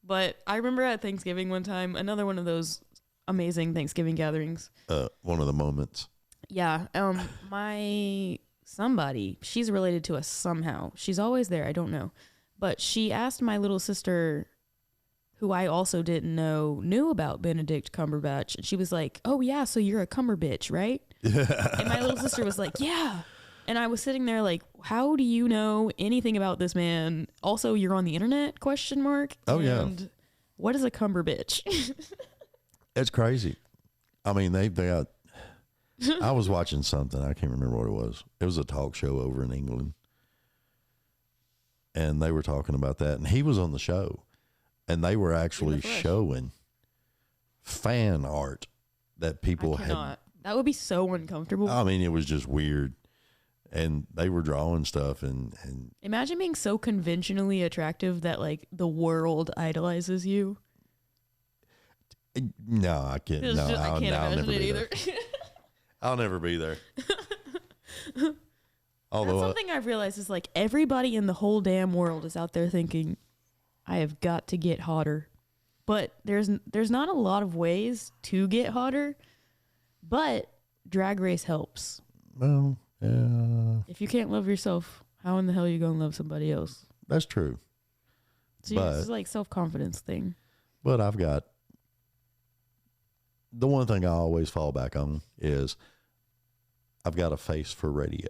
But I remember at Thanksgiving one time, another one of those amazing Thanksgiving gatherings. One of the moments. Yeah. Somebody, she's related to us somehow. She's always there. I don't know. But she asked my little sister, who I also didn't know, knew about Benedict Cumberbatch. And she was like, oh, yeah, so you're a Cumberbitch, right? And my little sister was like, yeah. And I was sitting there like, how do you know anything about this man? Also, you're on the internet, ? Oh, yeah. And what is a Cumberbitch? It's crazy. I mean, they got... I was watching something. I can't remember what it was. It was a talk show over in England. And they were talking about that. And he was on the show. And they were actually showing fan art that people had. That would be so uncomfortable. I mean, it was just weird. And they were drawing stuff. And imagine being so conventionally attractive that like the world idolizes you. No, I can't. No, I can't imagine it either. I'll never be there. Although that's something I've realized is like everybody in the whole damn world is out there thinking, I have got to get hotter. But there's not a lot of ways to get hotter, but Drag Race helps. Well, yeah. If you can't love yourself, how in the hell are you going to love somebody else? That's true. So it's like self-confidence thing. But I've got, the one thing I always fall back on is I've got a face for radio.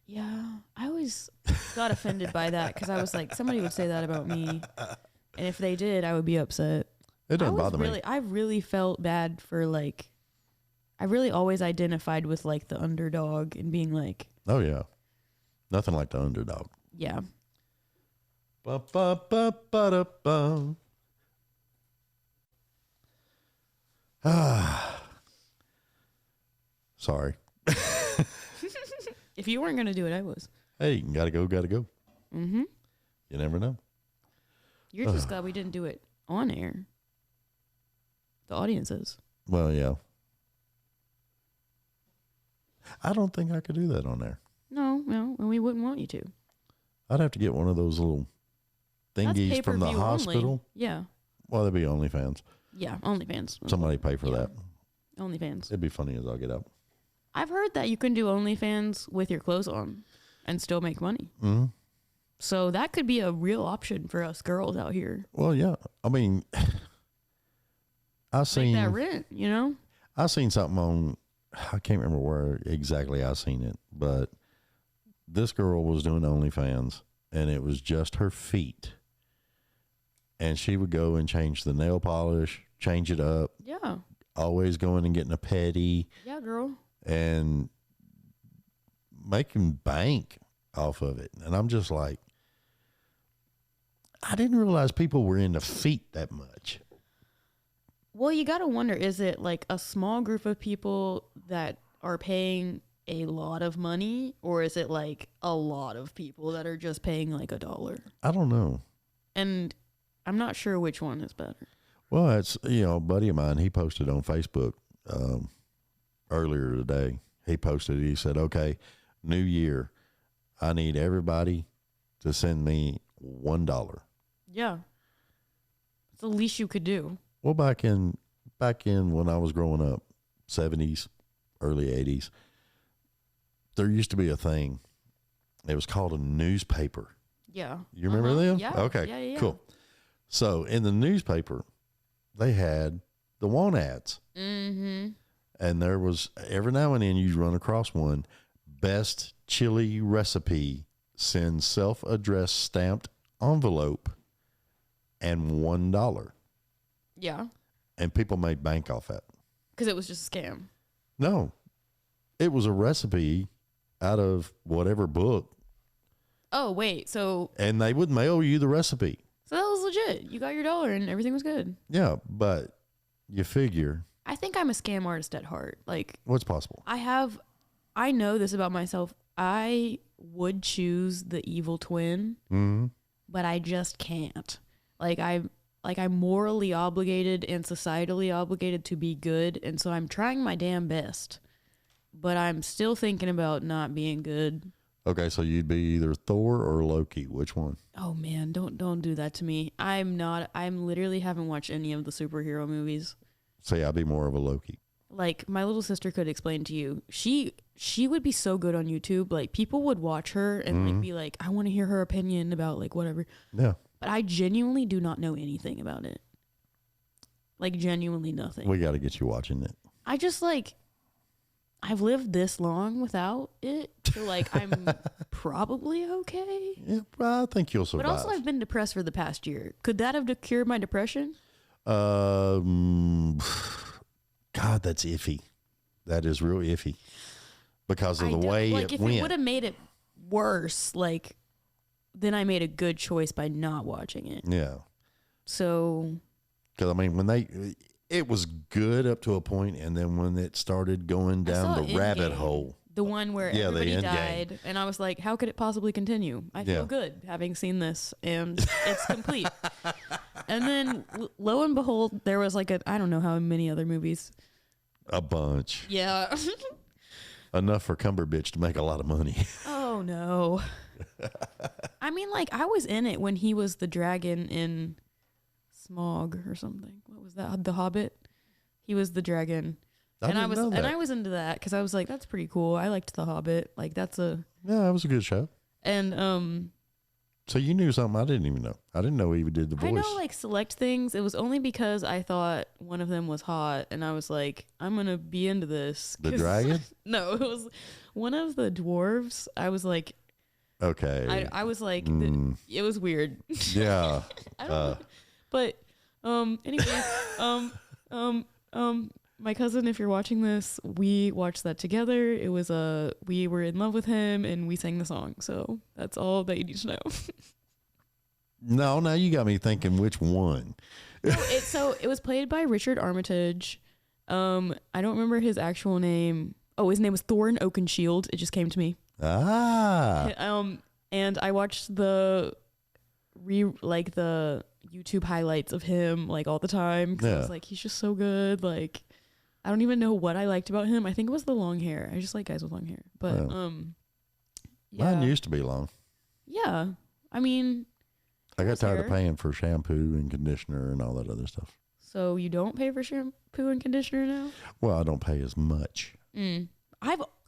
Yeah, I always got offended by that because I was like, somebody would say that about me. And if they did, I would be upset. It doesn't bother me. I really felt bad for like, I really always identified with like the underdog and being like, oh, yeah. Nothing like the underdog. Yeah. Ba, ba, ba, ba, da, ba. Sorry. If you weren't going to do it, I was. Hey, gotta go. Mm-hmm. You never know. You're just glad we didn't do it on air. The audience is. Well, yeah. I don't think I could do that on there. No, and we wouldn't want you to. I'd have to get one of those little thingies from the hospital. Only. Yeah. Well, that'd be OnlyFans. Yeah, OnlyFans. Somebody pay for that. OnlyFans. It'd be funny as I'll get up. I've heard that you can do OnlyFans with your clothes on and still make money. Mm-hmm. So that could be a real option for us girls out here. Well, yeah. I mean, I seen that rent, you know? I seen something on, I can't remember where exactly I seen it, but this girl was doing OnlyFans and it was just her feet. And she would go and change the nail polish, change it up. Yeah. Always going and getting a pedi. Yeah, girl. And making bank off of it. And I'm just like, I didn't realize people were into feet that much. Well, you got to wonder, is it like a small group of people that are paying a lot of money, or is it like a lot of people that are just paying like $1? I don't know. And I'm not sure which one is better. Well, it's, a buddy of mine, he posted on Facebook earlier today. He posted, he said, okay, new year, I need everybody to send me $1. Yeah. It's the least you could do. Well, back in when I was growing up, 70s, early 80s, there used to be a thing. It was called a newspaper. Yeah. You remember them? Yeah. Okay, Yeah. cool. So in the newspaper, they had the want ads. Mm-hmm. And there was, every now and then you'd run across one, best chili recipe, send self-addressed stamped envelope, and $1. Yeah. And people made bank off that. Because it was just a scam. No, it was a recipe out of whatever book. Oh, wait. So And they would mail you the recipe. that was legit. You got your $1 and everything was good. Yeah, but you figure. I think I'm a scam artist at heart. Like, What's possible? I know this about myself. I would choose the evil twin, Mm-hmm. but I just can't. I'm morally obligated and societally obligated to be good, and so I'm trying my damn best. But I'm still thinking about not being good. Okay, so you'd be either Thor or Loki. Which one? Oh man, don't do that to me. I'm literally haven't watched any of the superhero movies. Say I'd be more of a Loki. Like, my little sister could explain to you. She would be so good on YouTube. Like, people would watch her and like be like, I want to hear her opinion about like whatever. Yeah. But I genuinely do not know anything about it. Like, genuinely nothing. We got to get you watching it. I just like, I've lived this long without it. So like, I'm probably okay. Yeah, I think you'll survive. But also, I've been depressed for the past year. Could that have cured my depression? God, that's iffy. That is real iffy because of the way like, it if went. it would have made it worse, like, then I made a good choice by not watching it. Yeah. So, Because I mean, it was good up to a point, and then when it started going down the rabbit hole, the one where the everybody end died, game. and I was like, how could it possibly continue? I feel good having seen this, and it's complete. And then, lo and behold, there was like I don't know how many other movies. a bunch. Yeah. Enough for Cumberbitch to make a lot of money. Oh no. I mean, like, I was in it when he was the dragon in Smog or something. What was that? The Hobbit. He was the dragon. I was into that because I was like, that's pretty cool. I liked The Hobbit. Like, that's a Yeah, it was a good show. And So you knew something I didn't even know. I didn't know he did the voice. I know, like, select things. It was only because I thought one of them was hot, and I was like, I'm gonna be into this. The dragon? No, it was one of the dwarves. I was like, okay. I was like, it was weird. Yeah. I don't know. But anyway, My cousin, if you're watching this, we watched that together. It was we were in love with him and we sang the song. So that's all that you need to know. No, now you got me thinking which one. So it was played by Richard Armitage. I don't remember his actual name. Oh, his name was Thorin Oakenshield. It just came to me. Ah. And I watched the YouTube highlights of him like all the time because I was like, he's just so good. Like, I don't even know what I liked about him. I think it was the long hair. I just like guys with long hair. But yeah. Mine used to be long. Yeah, I mean, I got tired of paying for shampoo and conditioner and all that other stuff. So you don't pay for shampoo and conditioner now? Well, I don't pay as much. Can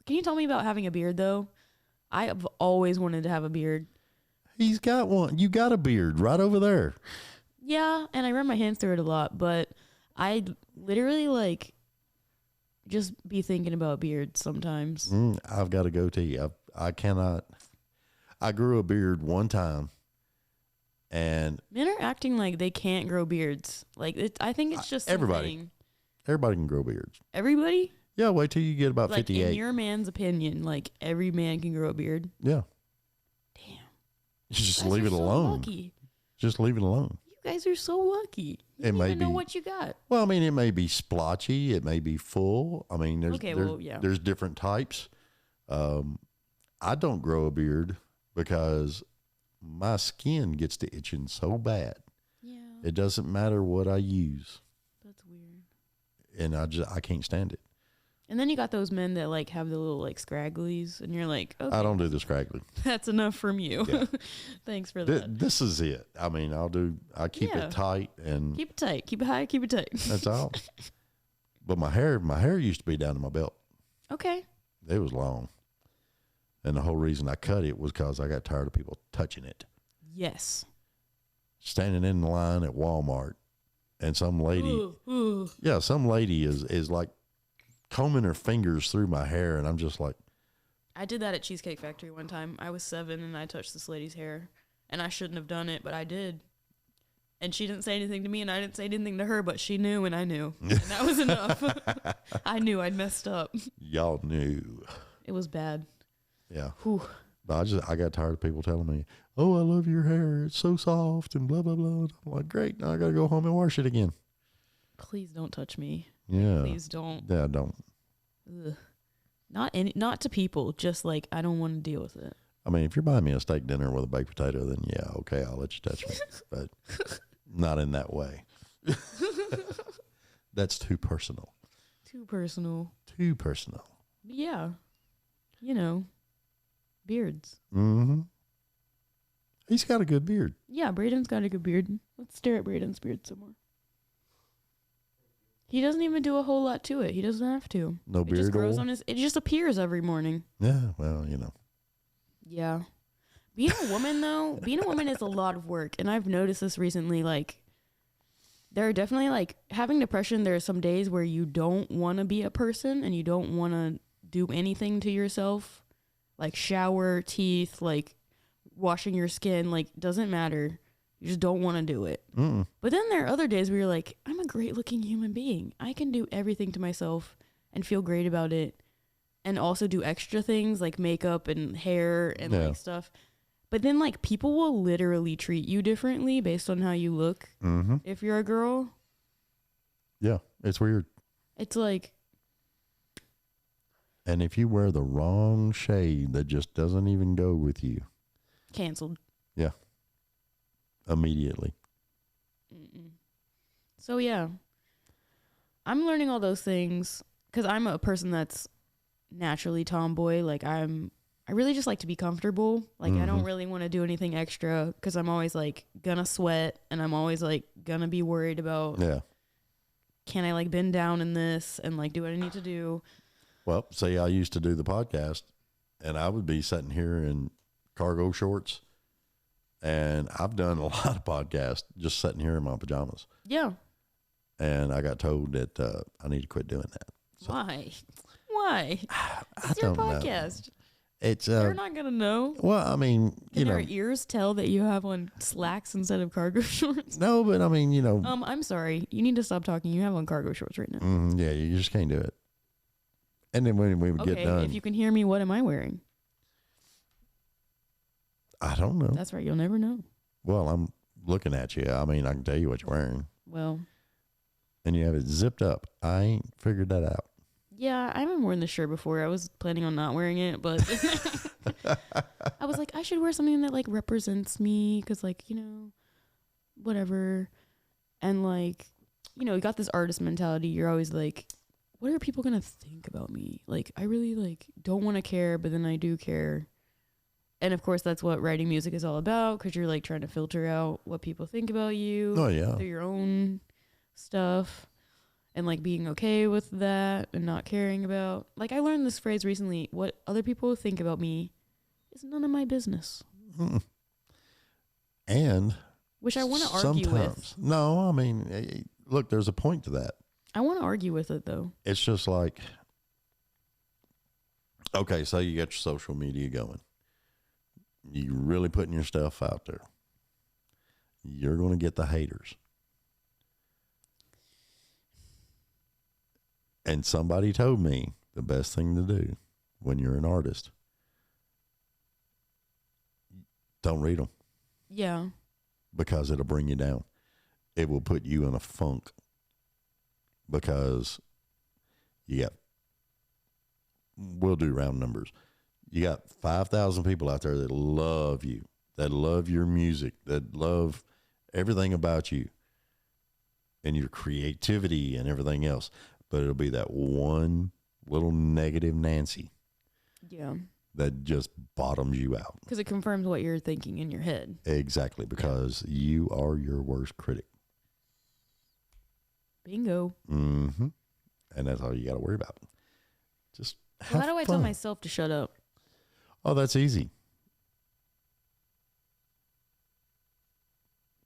you tell me about having a beard though? I have always wanted to have a beard. He's got one. You got a beard right over there. Yeah, and I run my hands through it a lot, but I literally like just be thinking about beards sometimes. I've got a goatee. I cannot. I grew a beard one time, and men are acting like they can't grow beards. Like I think it's just everybody. Something. Everybody can grow beards. Everybody? Yeah, wait till you get about like 58. In your man's opinion, like every man can grow a beard. Yeah. Damn. You just leave it alone. Lucky. Just leave it alone. You guys are so lucky. You don't even know what you got. Well, I mean, it may be splotchy. It may be full. I mean, there's different types. I don't grow a beard because my skin gets to itching so bad. Yeah. It doesn't matter what I use. That's weird. And I can't stand it. And then you got those men that like have the little like scragglies, and you're like, okay, I don't do the scraggly. That's enough from you. Yeah. Thanks for that. This is it. I mean, I keep it tight and keep it tight, keep it high, keep it tight. That's all. But my hair used to be down to my belt. Okay. It was long, and the whole reason I cut it was because I got tired of people touching it. Yes. Standing in the line at Walmart, and some lady, some lady is like combing her fingers through my hair, and I'm just like, I did that at Cheesecake Factory one time. I was 7 and I touched this lady's hair, and I shouldn't have done it, but I did. And she didn't say anything to me, and I didn't say anything to her, but she knew and I knew. And that was enough. I knew I'd messed up. Y'all knew. It was bad. Yeah. Whew. But I got tired of people telling me, oh, I love your hair. It's so soft and blah, blah, blah. I'm like, great. Now I got to go home and wash it again. Please don't touch me. Yeah. Please don't. Yeah, don't. Ugh. Not to people. Just like, I don't want to deal with it. I mean, if you're buying me a steak dinner with a baked potato, then yeah, okay, I'll let you touch me. But not in that way. That's too personal. Too personal. Too personal. Yeah. You know, beards. Mm-hmm. He's got a good beard. Yeah, Braden's got a good beard. Let's stare at Braden's beard some more. He doesn't even do a whole lot to it. He doesn't have to. No beard It just grows oil? on his. It just appears every morning. Yeah, well, you know. Yeah. Being a woman, though, is a lot of work. And I've noticed this recently. Like, there are definitely, like, having depression, there are some days where you don't want to be a person and you don't want to do anything to yourself. Like, shower, teeth, like, washing your skin. Like, doesn't matter. You just don't want to do it. Mm-mm. But then there are other days where you're like, I'm a great looking human being. I can do everything to myself and feel great about it. And also do extra things like makeup and hair and like stuff. But then like people will literally treat you differently based on how you look. Mm-hmm. If you're a girl. Yeah, it's weird. It's like. And if you wear the wrong shade that just doesn't even go with you. Canceled. Yeah. Immediately. Mm-mm. So yeah, I'm learning all those things because I'm a person that's naturally tomboy. Like I really just like to be comfortable. Like I don't really want to do anything extra because I'm always like gonna sweat and I'm always like gonna be worried about can I like bend down in this and like do what I need to do. Well, say I used to do the podcast and I would be sitting here in cargo shorts. And I've done a lot of podcasts just sitting here in my pajamas. Yeah. And I got told that I need to quit doing that. So, Why? Why? I It's your don't podcast. It's They're not gonna know. well, I mean, Can their ears tell that you have on slacks instead of cargo shorts? no, but I mean, I'm sorry. You need to stop talking. You have on cargo shorts right now. yeah, you just can't do it. And then when we would get done, if you can hear me, what am I wearing? I don't know. That's right. You'll never know. Well, I'm looking at you. I mean, I can tell you what you're wearing. Well, And you have it zipped up. I ain't figured that out. yeah, I haven't worn this shirt before. I was planning on not wearing it, but I was like, I should wear something that like represents me, because like, whatever. And like, you got this artist mentality. You're always like, what are people gonna think about me? Like, I really like don't want to care, but then I do care. And of course, that's what writing music is all about, because you're like trying to filter out what people think about you through your own stuff. And like being okay with that and not caring about, like, I learned this phrase recently: what other people think about me is none of my business. And which I want to argue with. No, I mean, look, there's a point to that. I want to argue with it though. It's just like, okay, so you got your social media going. You really putting your stuff out there. You're going to get the haters. And somebody told me the best thing to do when you're an artist, don't read them. Yeah. Because it'll bring you down. It will put you in a funk, because we'll do round numbers. You got 5,000 people out there that love you, that love your music, that love everything about you and your creativity and everything else. But it'll be that one little negative Nancy. Yeah. That just bottoms you out. Because it confirms what you're thinking in your head. Exactly. Because you are your worst critic. Bingo. Mm-hmm. And that's all you got to worry about. Just have how do I fun. tell myself to shut up? Oh, that's easy.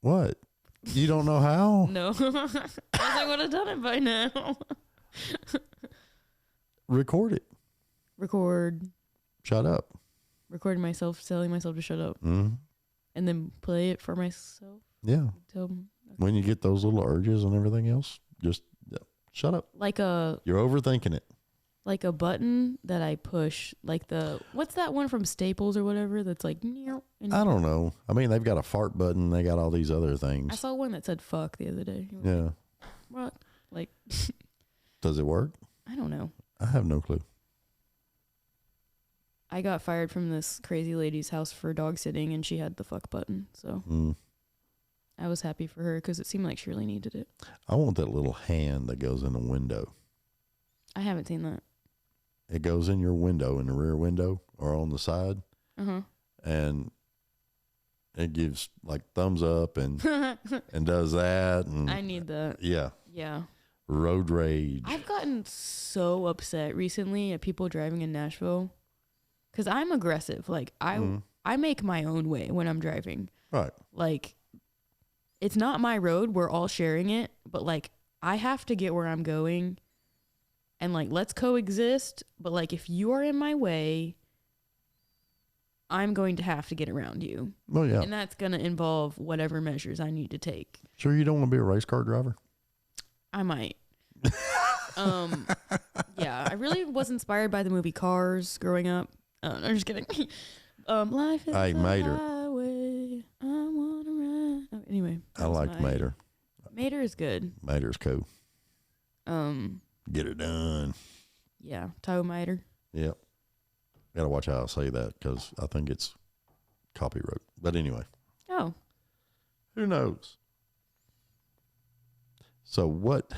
What? You don't know how? No. I would have done it by now. Record it. Record. Shut up. Recording myself, telling myself to shut up. Mm-hmm. And then play it for myself. Yeah. Okay. When you get those little urges and everything else, just shut up. You're overthinking it. Like a button that I push, like what's that one from Staples or whatever that's like, I don't know. I mean, they've got a fart button. They got all these other things. I saw one that said fuck the other day. Yeah. What? Like. Does it work? I don't know. I have no clue. I got fired from this crazy lady's house for dog sitting, and she had the fuck button. So I was happy for her, because it seemed like she really needed it. I want that little hand that goes in the window. I haven't seen that. It goes in your window, in the rear window or on the side. Uh-huh. And it gives like thumbs up and and does that. And I need that. Yeah. Yeah. Road rage. I've gotten so upset recently at people driving in Nashville, because I'm aggressive. Like I make my own way when I'm driving. Right. Like, it's not my road. We're all sharing it. But like, I have to get where I'm going. And like, let's coexist. But like, if you are in my way, I'm going to have to get around you. Oh, yeah. And that's going to involve whatever measures I need to take. Sure you don't want to be a race car driver? I might. Yeah, I really was inspired by the movie Cars growing up. I'm just kidding. Life is a Mater. highway. I want to ride. Oh, anyway. I like Mater. Mater is good. Mater's cool. Get it done. Yeah, toe miter. Yep. Got to watch how I say that, because I think it's copyright. But anyway. Oh. Who knows? So what?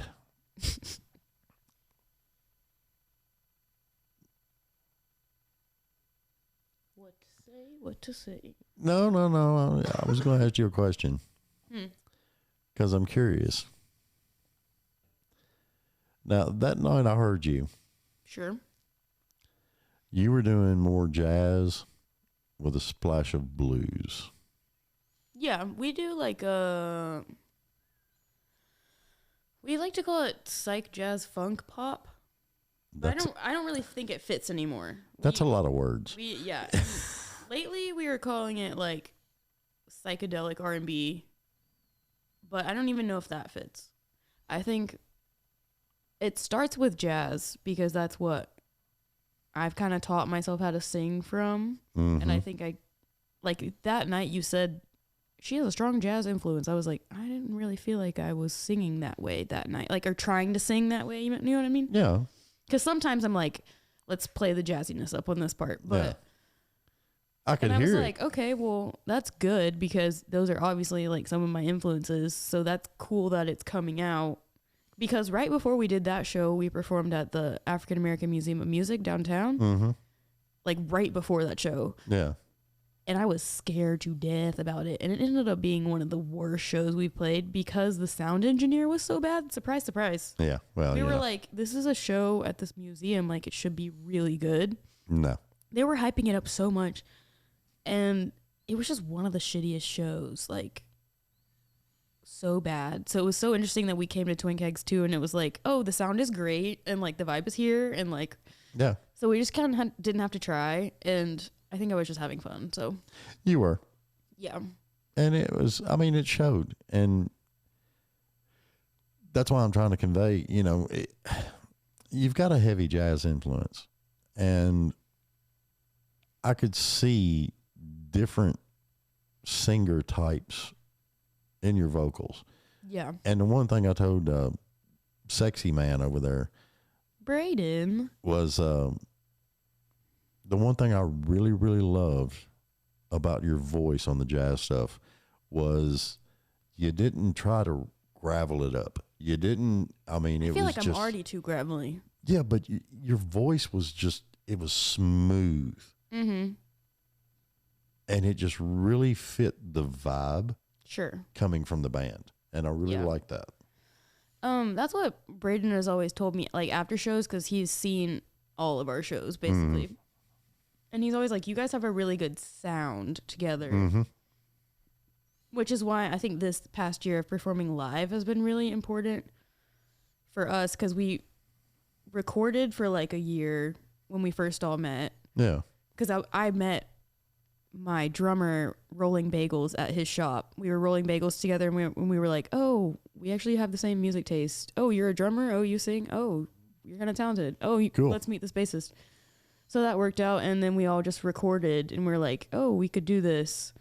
What to say? No. I was going to ask you a question. Because I'm curious. Now, that night I heard you. Sure. You were doing more jazz with a splash of blues. Yeah, we do like we like to call it psych jazz funk pop. But I don't really think it fits anymore. That's a lot of words. Yeah. Lately we were calling it like psychedelic R&B, but I don't even know if that fits. I think it starts with jazz because that's what I've kind of taught myself how to sing from. And I think like that night you said she has a strong jazz influence. I was like, I didn't really feel like I was singing that way that night, like, or trying to sing that way. You know what I mean? Yeah. Because sometimes I'm like, let's play the jazziness up on this part. But I could hear it. And I was like, okay, well, that's good because those are obviously like some of my influences. So that's cool that it's coming out. Because right before we did that show, we performed at the African American Museum of Music downtown. Like right before that show. Yeah. And I was scared to death about it. And it ended up being one of the worst shows we've played because the sound engineer was so bad. Surprise, surprise. Yeah. Well, we were like, this is a show at this museum. Like, it should be really good. No. They were hyping it up so much. And it was just one of the shittiest shows. Like, so bad. So it was so interesting that we came to Twin Kegs II and it was like, oh, the sound is great. And like, the vibe is here. And like, yeah. So we just kind of didn't have to try. And I think I was just having fun. So you were. Yeah. And it was, I mean, it showed. And that's why I'm trying to convey, you know, you've got a heavy jazz influence. And I could see different singer types in your vocals. Yeah. And the one thing I told Sexy Man over there, Braden, was the one thing I really, really loved about your voice on the jazz stuff was you didn't try to gravel it up. You didn't, I mean, I feel like I'm already too gravelly. Yeah, but your voice was just, it was smooth. And it just really fit the vibe. Sure. Coming from the band. And I really like that. That's what Braden has always told me, like after shows, because he's seen all of our shows basically. And he's always like, you guys have a really good sound together. Which is why I think this past year of performing live has been really important for us, because we recorded for like a year when we first all met. Yeah. Because I met my drummer rolling bagels at his shop. We were rolling bagels together, and we were like, oh, we actually have the same music taste. Oh, you're a drummer? Oh, you sing? Oh, you're kind of talented. Oh, cool. Let's meet this bassist. So that worked out, and then we all just recorded, and we're like, oh, we could do this.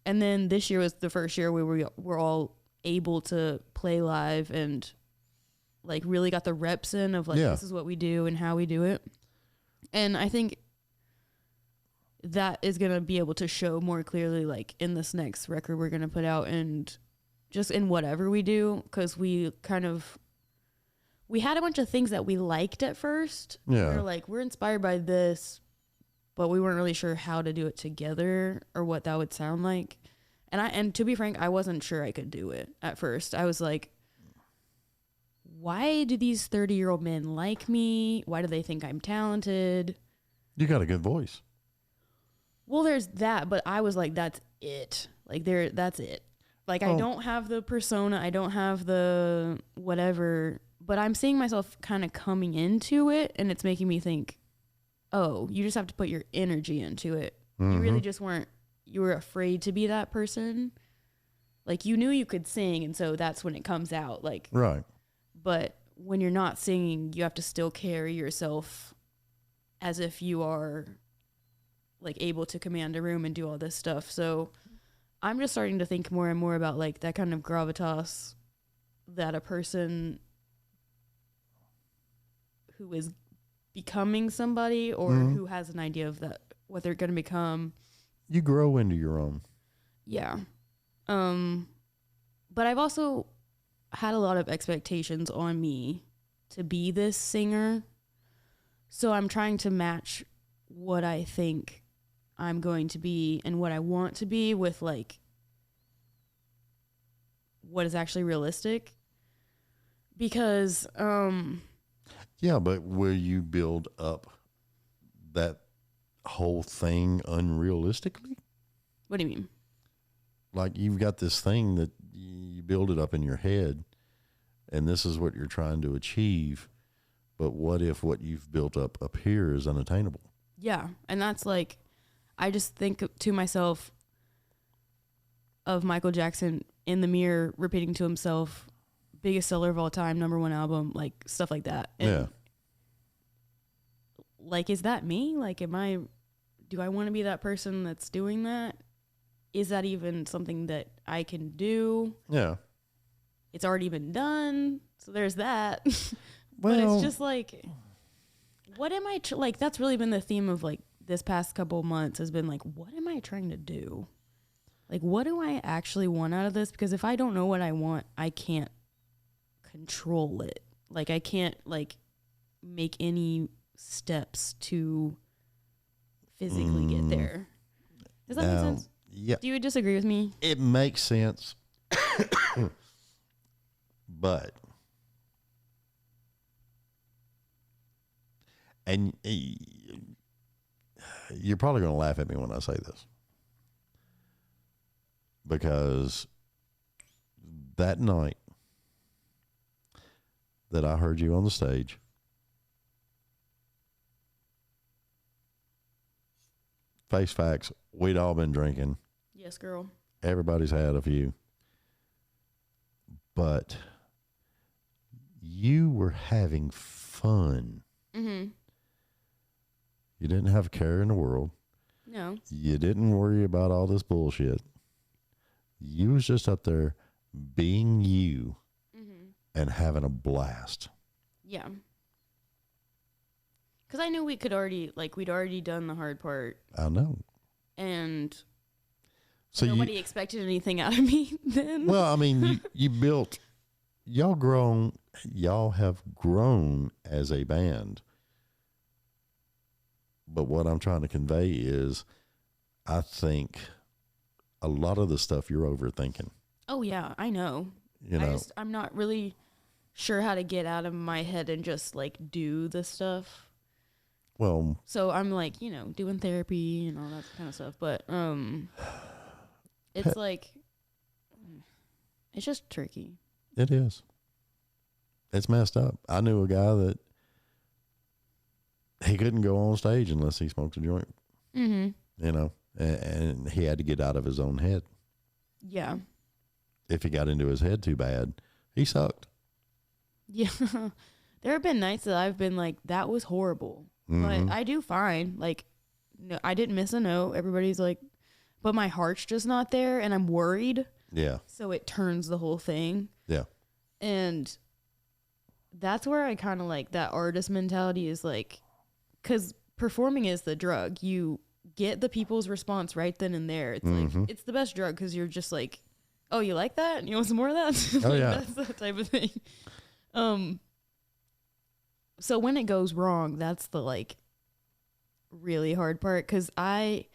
And then this year was the first year where we were all able to play live and like really got the reps in of like, this is what we do and how we do it. And I think that is going to be able to show more clearly like in this next record we're going to put out and just in whatever we do, because we had a bunch of things that we liked at first. Yeah. We're like, we're inspired by this, but we weren't really sure how to do it together or what that would sound like. And to be frank, I wasn't sure I could do it at first. I was like, why do these 30-year-old men like me? Why do they think I'm talented? You got a good voice. Well, there's that, but I was like, that's it. Like that's it. Like I don't have the persona, I don't have the whatever, but I'm seeing myself kind of coming into it, and it's making me think, oh, you just have to put your energy into it. You really just you were afraid to be that person. Like you knew you could sing, and so that's when it comes out. Like right. But when you're not singing, you have to still carry yourself as if you are like able to command a room and do all this stuff. So I'm just starting to think more and more about like that kind of gravitas that a person who is becoming somebody or who has an idea of that, what they're going to become. You grow into your own. Yeah. But I've also had a lot of expectations on me to be this singer. So I'm trying to match what I think I'm going to be and what I want to be with like what is actually realistic. Because yeah, but will you build up that whole thing unrealistically? What do you mean? Like you've got this thing that you build it up in your head, and this is what you're trying to achieve. But what if what you've built up here is unattainable? Yeah. And that's like, I just think to myself of Michael Jackson in the mirror repeating to himself, biggest seller of all time, #1 album, like stuff like that. And Yeah. like, is that me? Like, do I want to be that person that's doing that? Is that even something that I can do? Yeah. It's already been done. So there's that. Well, But it's just like, what am I, like, that's really been the theme of like this past couple months has been like, what am I trying to do? Like, what do I actually want out of this? Because if I don't know what I want, I can't control it. Like, I can't like make any steps to physically get there. Does that make sense? Yeah. Do you disagree with me? It makes sense. But, and you're probably going to laugh at me when I say this, because that night that I heard you on the stage, face facts, we'd all been drinking. Yes, girl. Everybody's had a few. But you were having fun. Mm-hmm. You didn't have a care in the world. No. You didn't worry about all this bullshit. You was just up there being you and having a blast. Yeah. Because I knew we could already, like, we'd already done the hard part. I know. And So nobody expected anything out of me then. Well, I mean, you built, y'all have grown as a band. But what I'm trying to convey is, I think a lot of the stuff you're overthinking. Oh, yeah, I know. You know, I'm not really sure how to get out of my head and just, like, do the stuff. well, So I'm, like, you know, doing therapy and all that kind of stuff. But it's, like, it's just tricky. it is. It's messed up. I knew a guy that he couldn't go on stage unless he smoked a joint. Mm-hmm. You know, and he had to get out of his own head. Yeah. If he got into his head too bad, he sucked. Yeah. There have been nights that I've been like, that was horrible. But I do fine. Like, no, I didn't miss a note. Everybody's like, but my heart's just not there and I'm worried. Yeah. So it turns the whole thing. Yeah. And that's where I kind of like that artist mentality is like, because performing is the drug. You get the people's response right then and there. It's like, it's the best drug because you're just like, oh, you like that? You want some more of that? Oh, Like, yeah. That's the type of thing. So when it goes wrong, that's the like really hard part. Cause I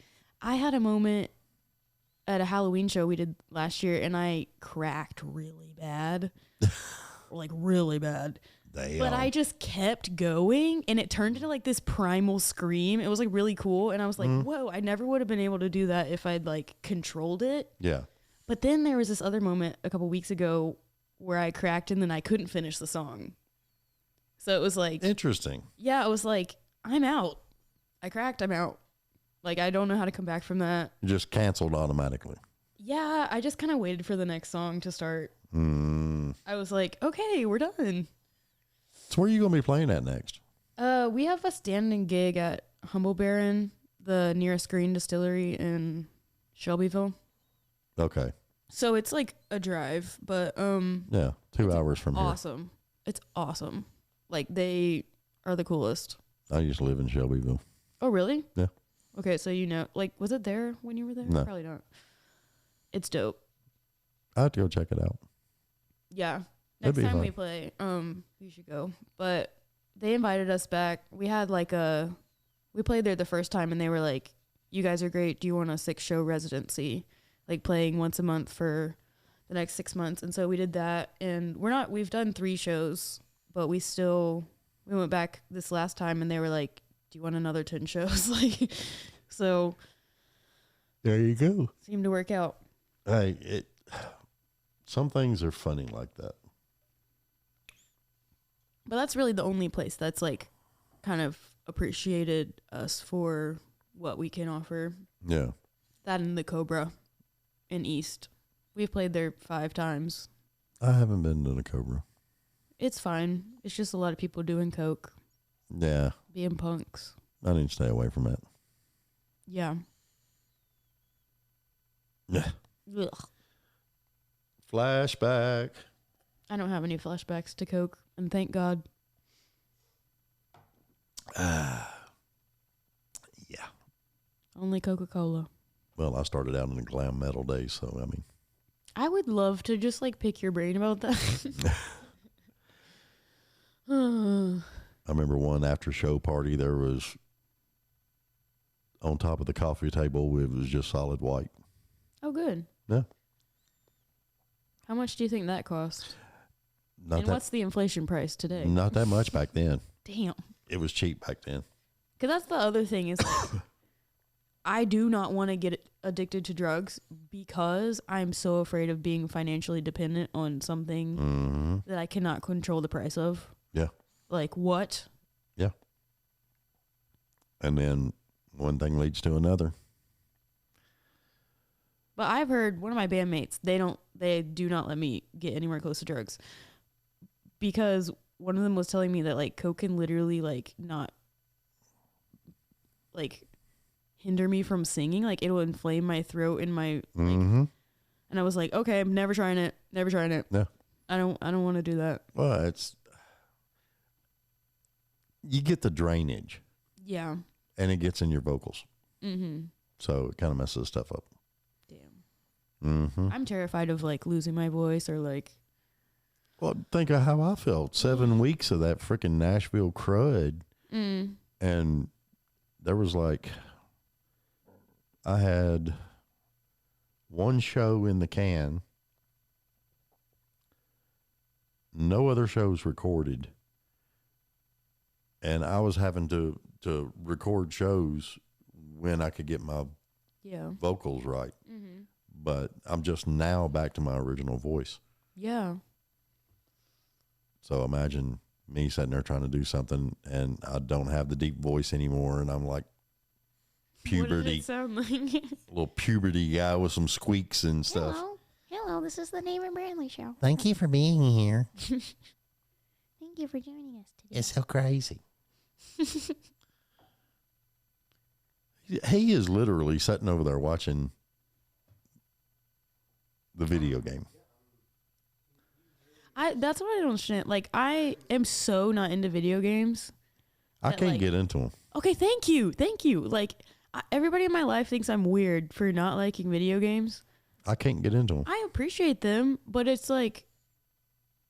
had a moment at a Halloween show we did last year and I cracked really bad, like really bad. Damn. But I just kept going and it turned into like this primal scream. It was like really cool. And I was like, whoa, I never would have been able to do that if I'd like controlled it. Yeah. But then there was this other moment a couple weeks ago where I cracked and then I couldn't finish the song. So it was like, Interesting. yeah, it was like, I'm out. I cracked, I'm out. Like, I don't know how to come back from that. Just canceled automatically. Yeah, I just kind of waited for the next song to start. I was like, okay, we're done. So where are you going to be playing at next? We have a standing gig at Humble Baron, the nearest green distillery in Shelbyville. Okay. So it's like a drive, but Yeah. 2 hours from here. awesome. It's awesome. Like, they are the coolest. I used to live in Shelbyville. Oh, really? Yeah. Okay, so you know, like, was it there when you were there? No. Probably not. It's dope. I have to go check it out. Yeah. That'd Next be time fun. we play, you should go. But they invited us back. We had like we played there the first time and they were like, you guys are great. Do you want a 6-show residency? Like playing once a month for the next 6 months. And so we did that and we've done 3 shows, but we went back this last time and they were like, do you want another 10 shows? Like, so There you go. seemed to work out. Hey, some things are funny like that. But that's really the only place that's like kind of appreciated us for what we can offer. Yeah. That and the Cobra in East. We've played there 5 times. I haven't been to the Cobra. It's fine. It's just a lot of people doing coke. Yeah. Being punks. I need to stay away from that. Yeah. Yeah. Ugh. Flashback. I don't have any flashbacks to coke, and thank God. Yeah. Only Coca-Cola. Well, I started out in the glam metal days, so I mean. I would love to just like pick your brain about that. I remember one after show party, there was on top of the coffee table, it was just solid white. Oh, good. Yeah. How much do you think that cost? Not What's the inflation price today? Not that much back then. Damn. It was cheap back then. Because that's the other thing is like, I do not want to get addicted to drugs because I'm so afraid of being financially dependent on something that I cannot control the price of. Yeah. Like what? Yeah. And then one thing leads to another. But I've heard one of my bandmates, they do not let me get anywhere close to drugs because one of them was telling me that like coke can literally like not like hinder me from singing. Like it'll inflame my throat and my like, and I was like, okay, I'm never trying it. Never trying it. Yeah. I don't want to do that. Well, you get the drainage. Yeah. And it gets in your vocals. Mm-hmm. So it kind of messes stuff up. Damn. Mm-hmm. I'm terrified of like losing my voice or like. Well, think of how I felt. 7 weeks of that freaking Nashville crud. And there was like, I had one show in the can. No other shows recorded. And I was having to record shows when I could get my vocals right. Mm-hmm. But I'm just now back to my original voice. Yeah. So imagine me sitting there trying to do something and I don't have the deep voice anymore and I'm like puberty. What did it sound like? Little puberty guy with some squeaks and stuff. Hello, this is the David Bradley Show. Thank you for being here. Thank you for joining us today. It's so crazy. He is literally sitting over there watching the video game. That's what I don't understand. Like, I am so not into video games. I can't get into them. Okay, thank you. Like, everybody in my life thinks I'm weird for not liking video games. I can't get into them. I appreciate them, but it's like,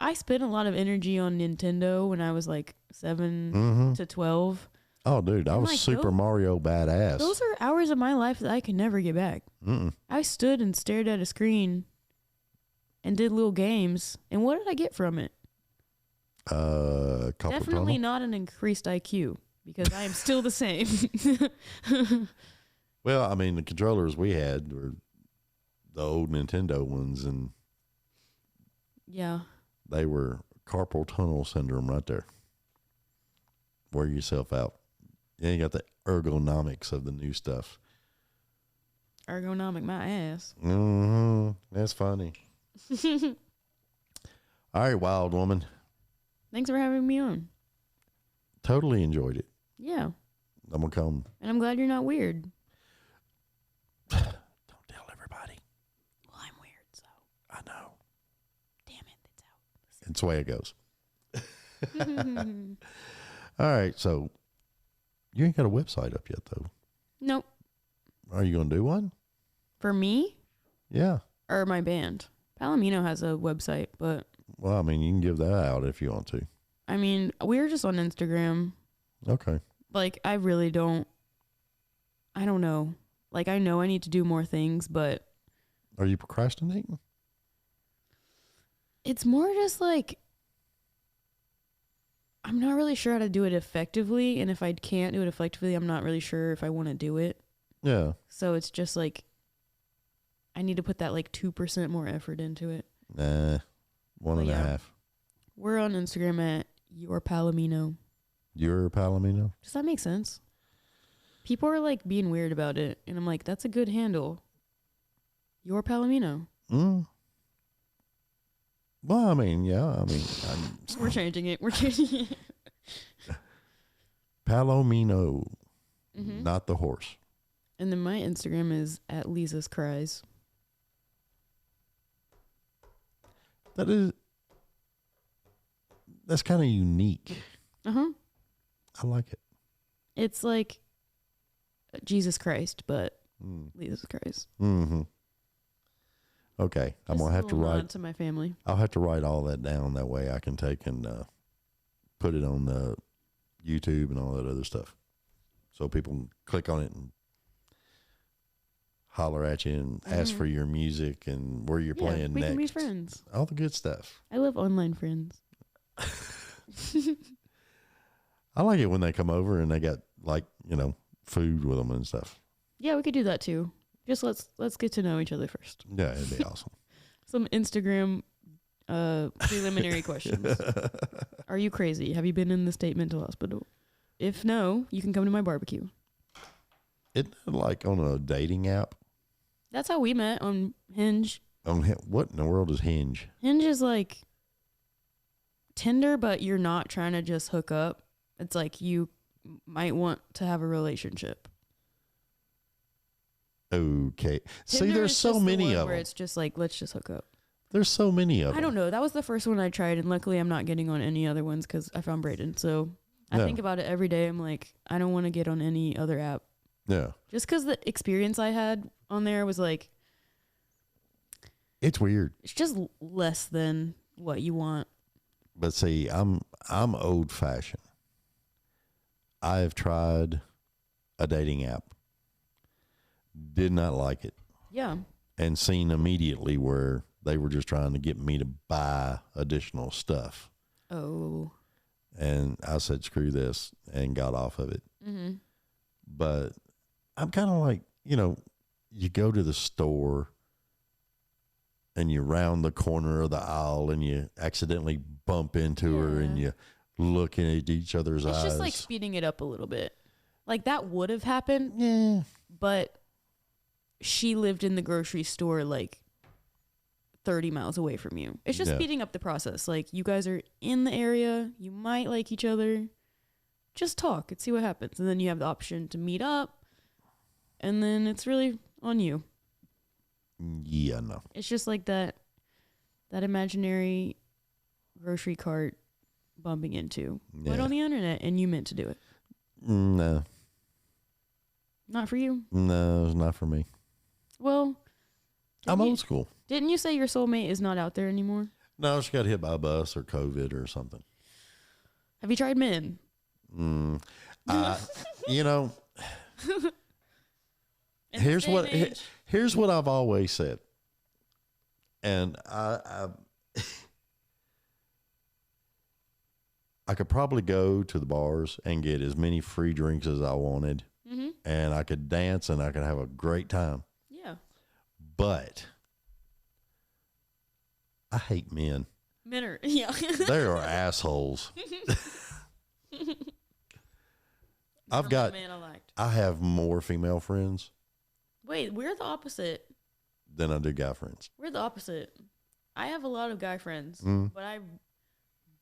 I spent a lot of energy on Nintendo when I was like 7 to 12. Oh, dude, I was like, Super Mario badass. Those are hours of my life that I can never get back. I stood and stared at a screen and did little games. And what did I get from it? Definitely not an increased IQ because I am still the same. Well, I mean, the controllers we had were the old Nintendo ones, and yeah, they were carpal tunnel syndrome right there. Wear yourself out. Yeah, you got the ergonomics of the new stuff. Ergonomic my ass. That's funny. All right, wild woman. Thanks for having me on. Totally enjoyed it. Yeah. I'm going to come. And I'm glad you're not weird. Don't tell everybody. Well, I'm weird, so. I know. Damn it, it's out. It's the way it goes. All right, so you ain't got a website up yet, though. Nope. Are you going to do one? For me? Yeah. Or my band? Palomino has a website, but... Well, I mean, you can give that out if you want to. I mean, we're just on Instagram. Okay. Like, I really don't... I don't know. Like, I know I need to do more things, but... Are you procrastinating? It's more just like... I'm not really sure how to do it effectively, and if I can't do it effectively, I'm not really sure if I want to do it. Yeah. So it's just like... I need to put that like 2% more effort into it. Nah, 1.5. We're on Instagram at your Palomino. Your Palomino? Does that make sense? People are like being weird about it, and I'm like, that's a good handle. Your Palomino. Mm. Well, I mean, yeah. I mean, We're changing it. We're changing it. Palomino, not the horse. And then my Instagram is at Lisa's Cries. That's kind of unique. Uh-huh. I like it. It's like Jesus Christ, but Lisa's Cries. Mm-hmm. Okay, I'm gonna have to write to my family. I'll have to write all that down. That way I can take and put it on the YouTube and all that other stuff, so people can click on it and holler at you and ask for your music and where you're playing we next. Can be friends. All the good stuff. I love online friends. I like it when they come over and they got food with them and stuff. Yeah, we could do that too. Just let's get to know each other first. Yeah, it'd be awesome. Some Instagram preliminary questions. Are you crazy? Have you been in the state mental hospital? If no, you can come to my barbecue. Isn't it like on a dating app? That's how we met on Hinge. What in the world is Hinge? Hinge is like Tinder, but you're not trying to just hook up. It's like you might want to have a relationship. Okay. See, Tinder there's is so just the many one of where them. it's just like, let's just hook up. There's so many of them. I don't know. That was the first one I tried, and luckily I'm not getting on any other ones because I found Brayden. So I think about it every day. I'm like, I don't want to get on any other app. Yeah. Just because the experience I had on there was like, it's weird. it's just less than what you want. But see, I'm old fashioned. I have tried a dating app. Did not like it. Yeah. And seen immediately where they were just trying to get me to buy additional stuff. Oh. And I said, screw this, and got off of it. Mm-hmm. But I'm kind of like, you go to the store and you round the corner of the aisle and you accidentally bump into her and you looking at each other's eyes. It's just like speeding it up a little bit. Like that would have happened. Yeah. But she lived in the grocery store like 30 miles away from you. It's just speeding up the process. Like you guys are in the area. You might like each other. Just talk and see what happens. And then you have the option to meet up. And then it's really on you. Yeah, no. It's just like that imaginary grocery cart bumping into. Yeah. But on the internet, and you meant to do it. No. Not for you? No, it's not for me. Well, I'm old school. Didn't you say your soulmate is not out there anymore? No, she got hit by a bus or COVID or something. Have you tried men? Here's what I've always said. And I could probably go to the bars and get as many free drinks as I wanted. Mm-hmm. And I could dance and I could have a great time. Yeah. But I hate men. Men are, yeah. They are assholes. I have more female friends. Wait, we're the opposite. Than I do guy friends. We're the opposite. I have a lot of guy friends, but I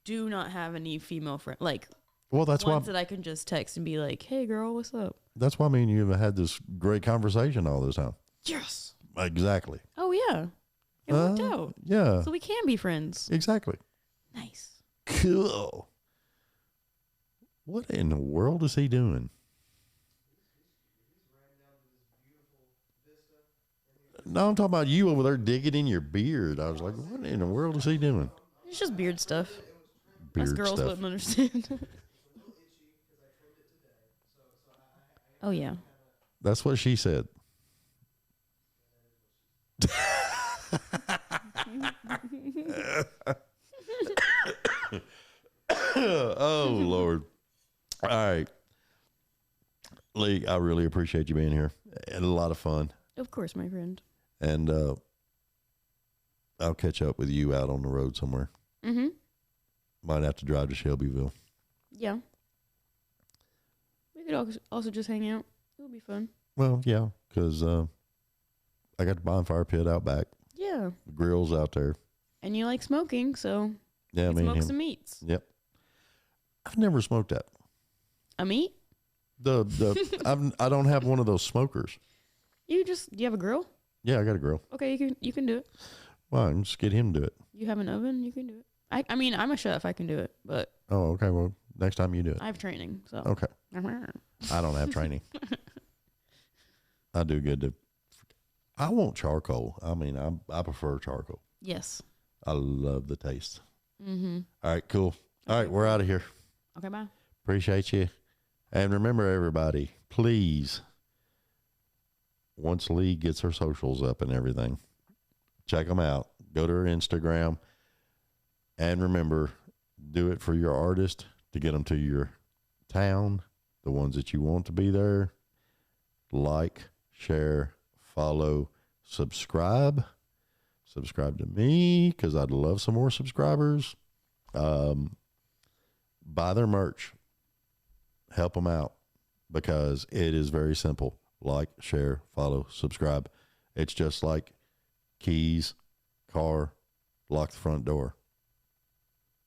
do not have any female friends. Like, well, that's ones that I can just text and be like, "Hey, girl, what's up?" That's why me and you have had this great conversation all this time. Yes. Exactly. Oh yeah, it worked out. Yeah. So we can be friends. Exactly. Nice. Cool. What in the world is he doing? No, I'm talking about you over there digging in your beard. I was like, what in the world is he doing? It's just beard stuff. Beard Us girls stuff. wouldn't understand. Oh yeah. That's what she said. Oh, Lord. All right. Lee, I really appreciate you being here. Had a lot of fun. Of course, my friend. And I'll catch up with you out on the road somewhere. Mm-hmm. Might have to drive to Shelbyville. Yeah. We could also just hang out. It would be fun. Well, yeah, because I got the bonfire pit out back. Yeah. The grill's out there. And you like smoking, so Yeah, you smoke some meats. Yep. I've never smoked that. A meat? I don't have one of those smokers. Do you have a grill? Yeah, I got a grill. Okay, you can do it. Well, I can just get him to do it. You have an oven, you can do it. I mean, I'm a chef, I can do it, but Oh, okay. Well, next time you do it. I have training, so. Okay. I don't have training. I do good to. I want charcoal. I mean, I prefer charcoal. Yes. I love the taste. Mm-hmm. All right, cool. All right, we're out of here. Okay, bye. Appreciate you. And remember, everybody, please, once Lee gets her socials up and everything, check them out. Go to her Instagram. And remember, do it for your artist to get them to your town, the ones that you want to be there. Like, share, follow, subscribe. Subscribe to me because I'd love some more subscribers. Buy their merch. Help them out because it is very simple. Like, share, follow, subscribe. It's just like keys, car, lock the front door.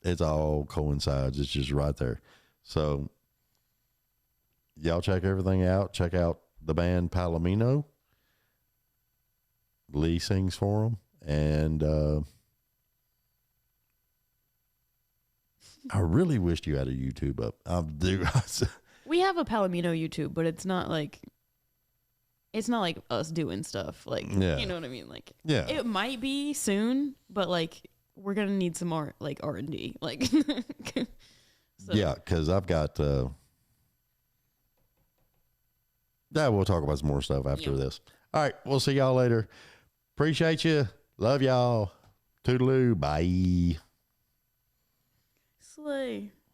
It's all coincides. It's just right there. So y'all check everything out. Check out the band Palomino. Lee sings for them. And I really wished you had a YouTube up. I do. We have a Palomino YouTube, but it's not like us doing stuff. Like, Yeah. You know what I mean? Like, Yeah. it might be soon, but like, we're going to need some more like R&D. Like, so. Yeah. Cause I've got, we'll talk about some more stuff after this. All right. We'll see y'all later. Appreciate you. Love y'all. Toodaloo. Bye. Slay.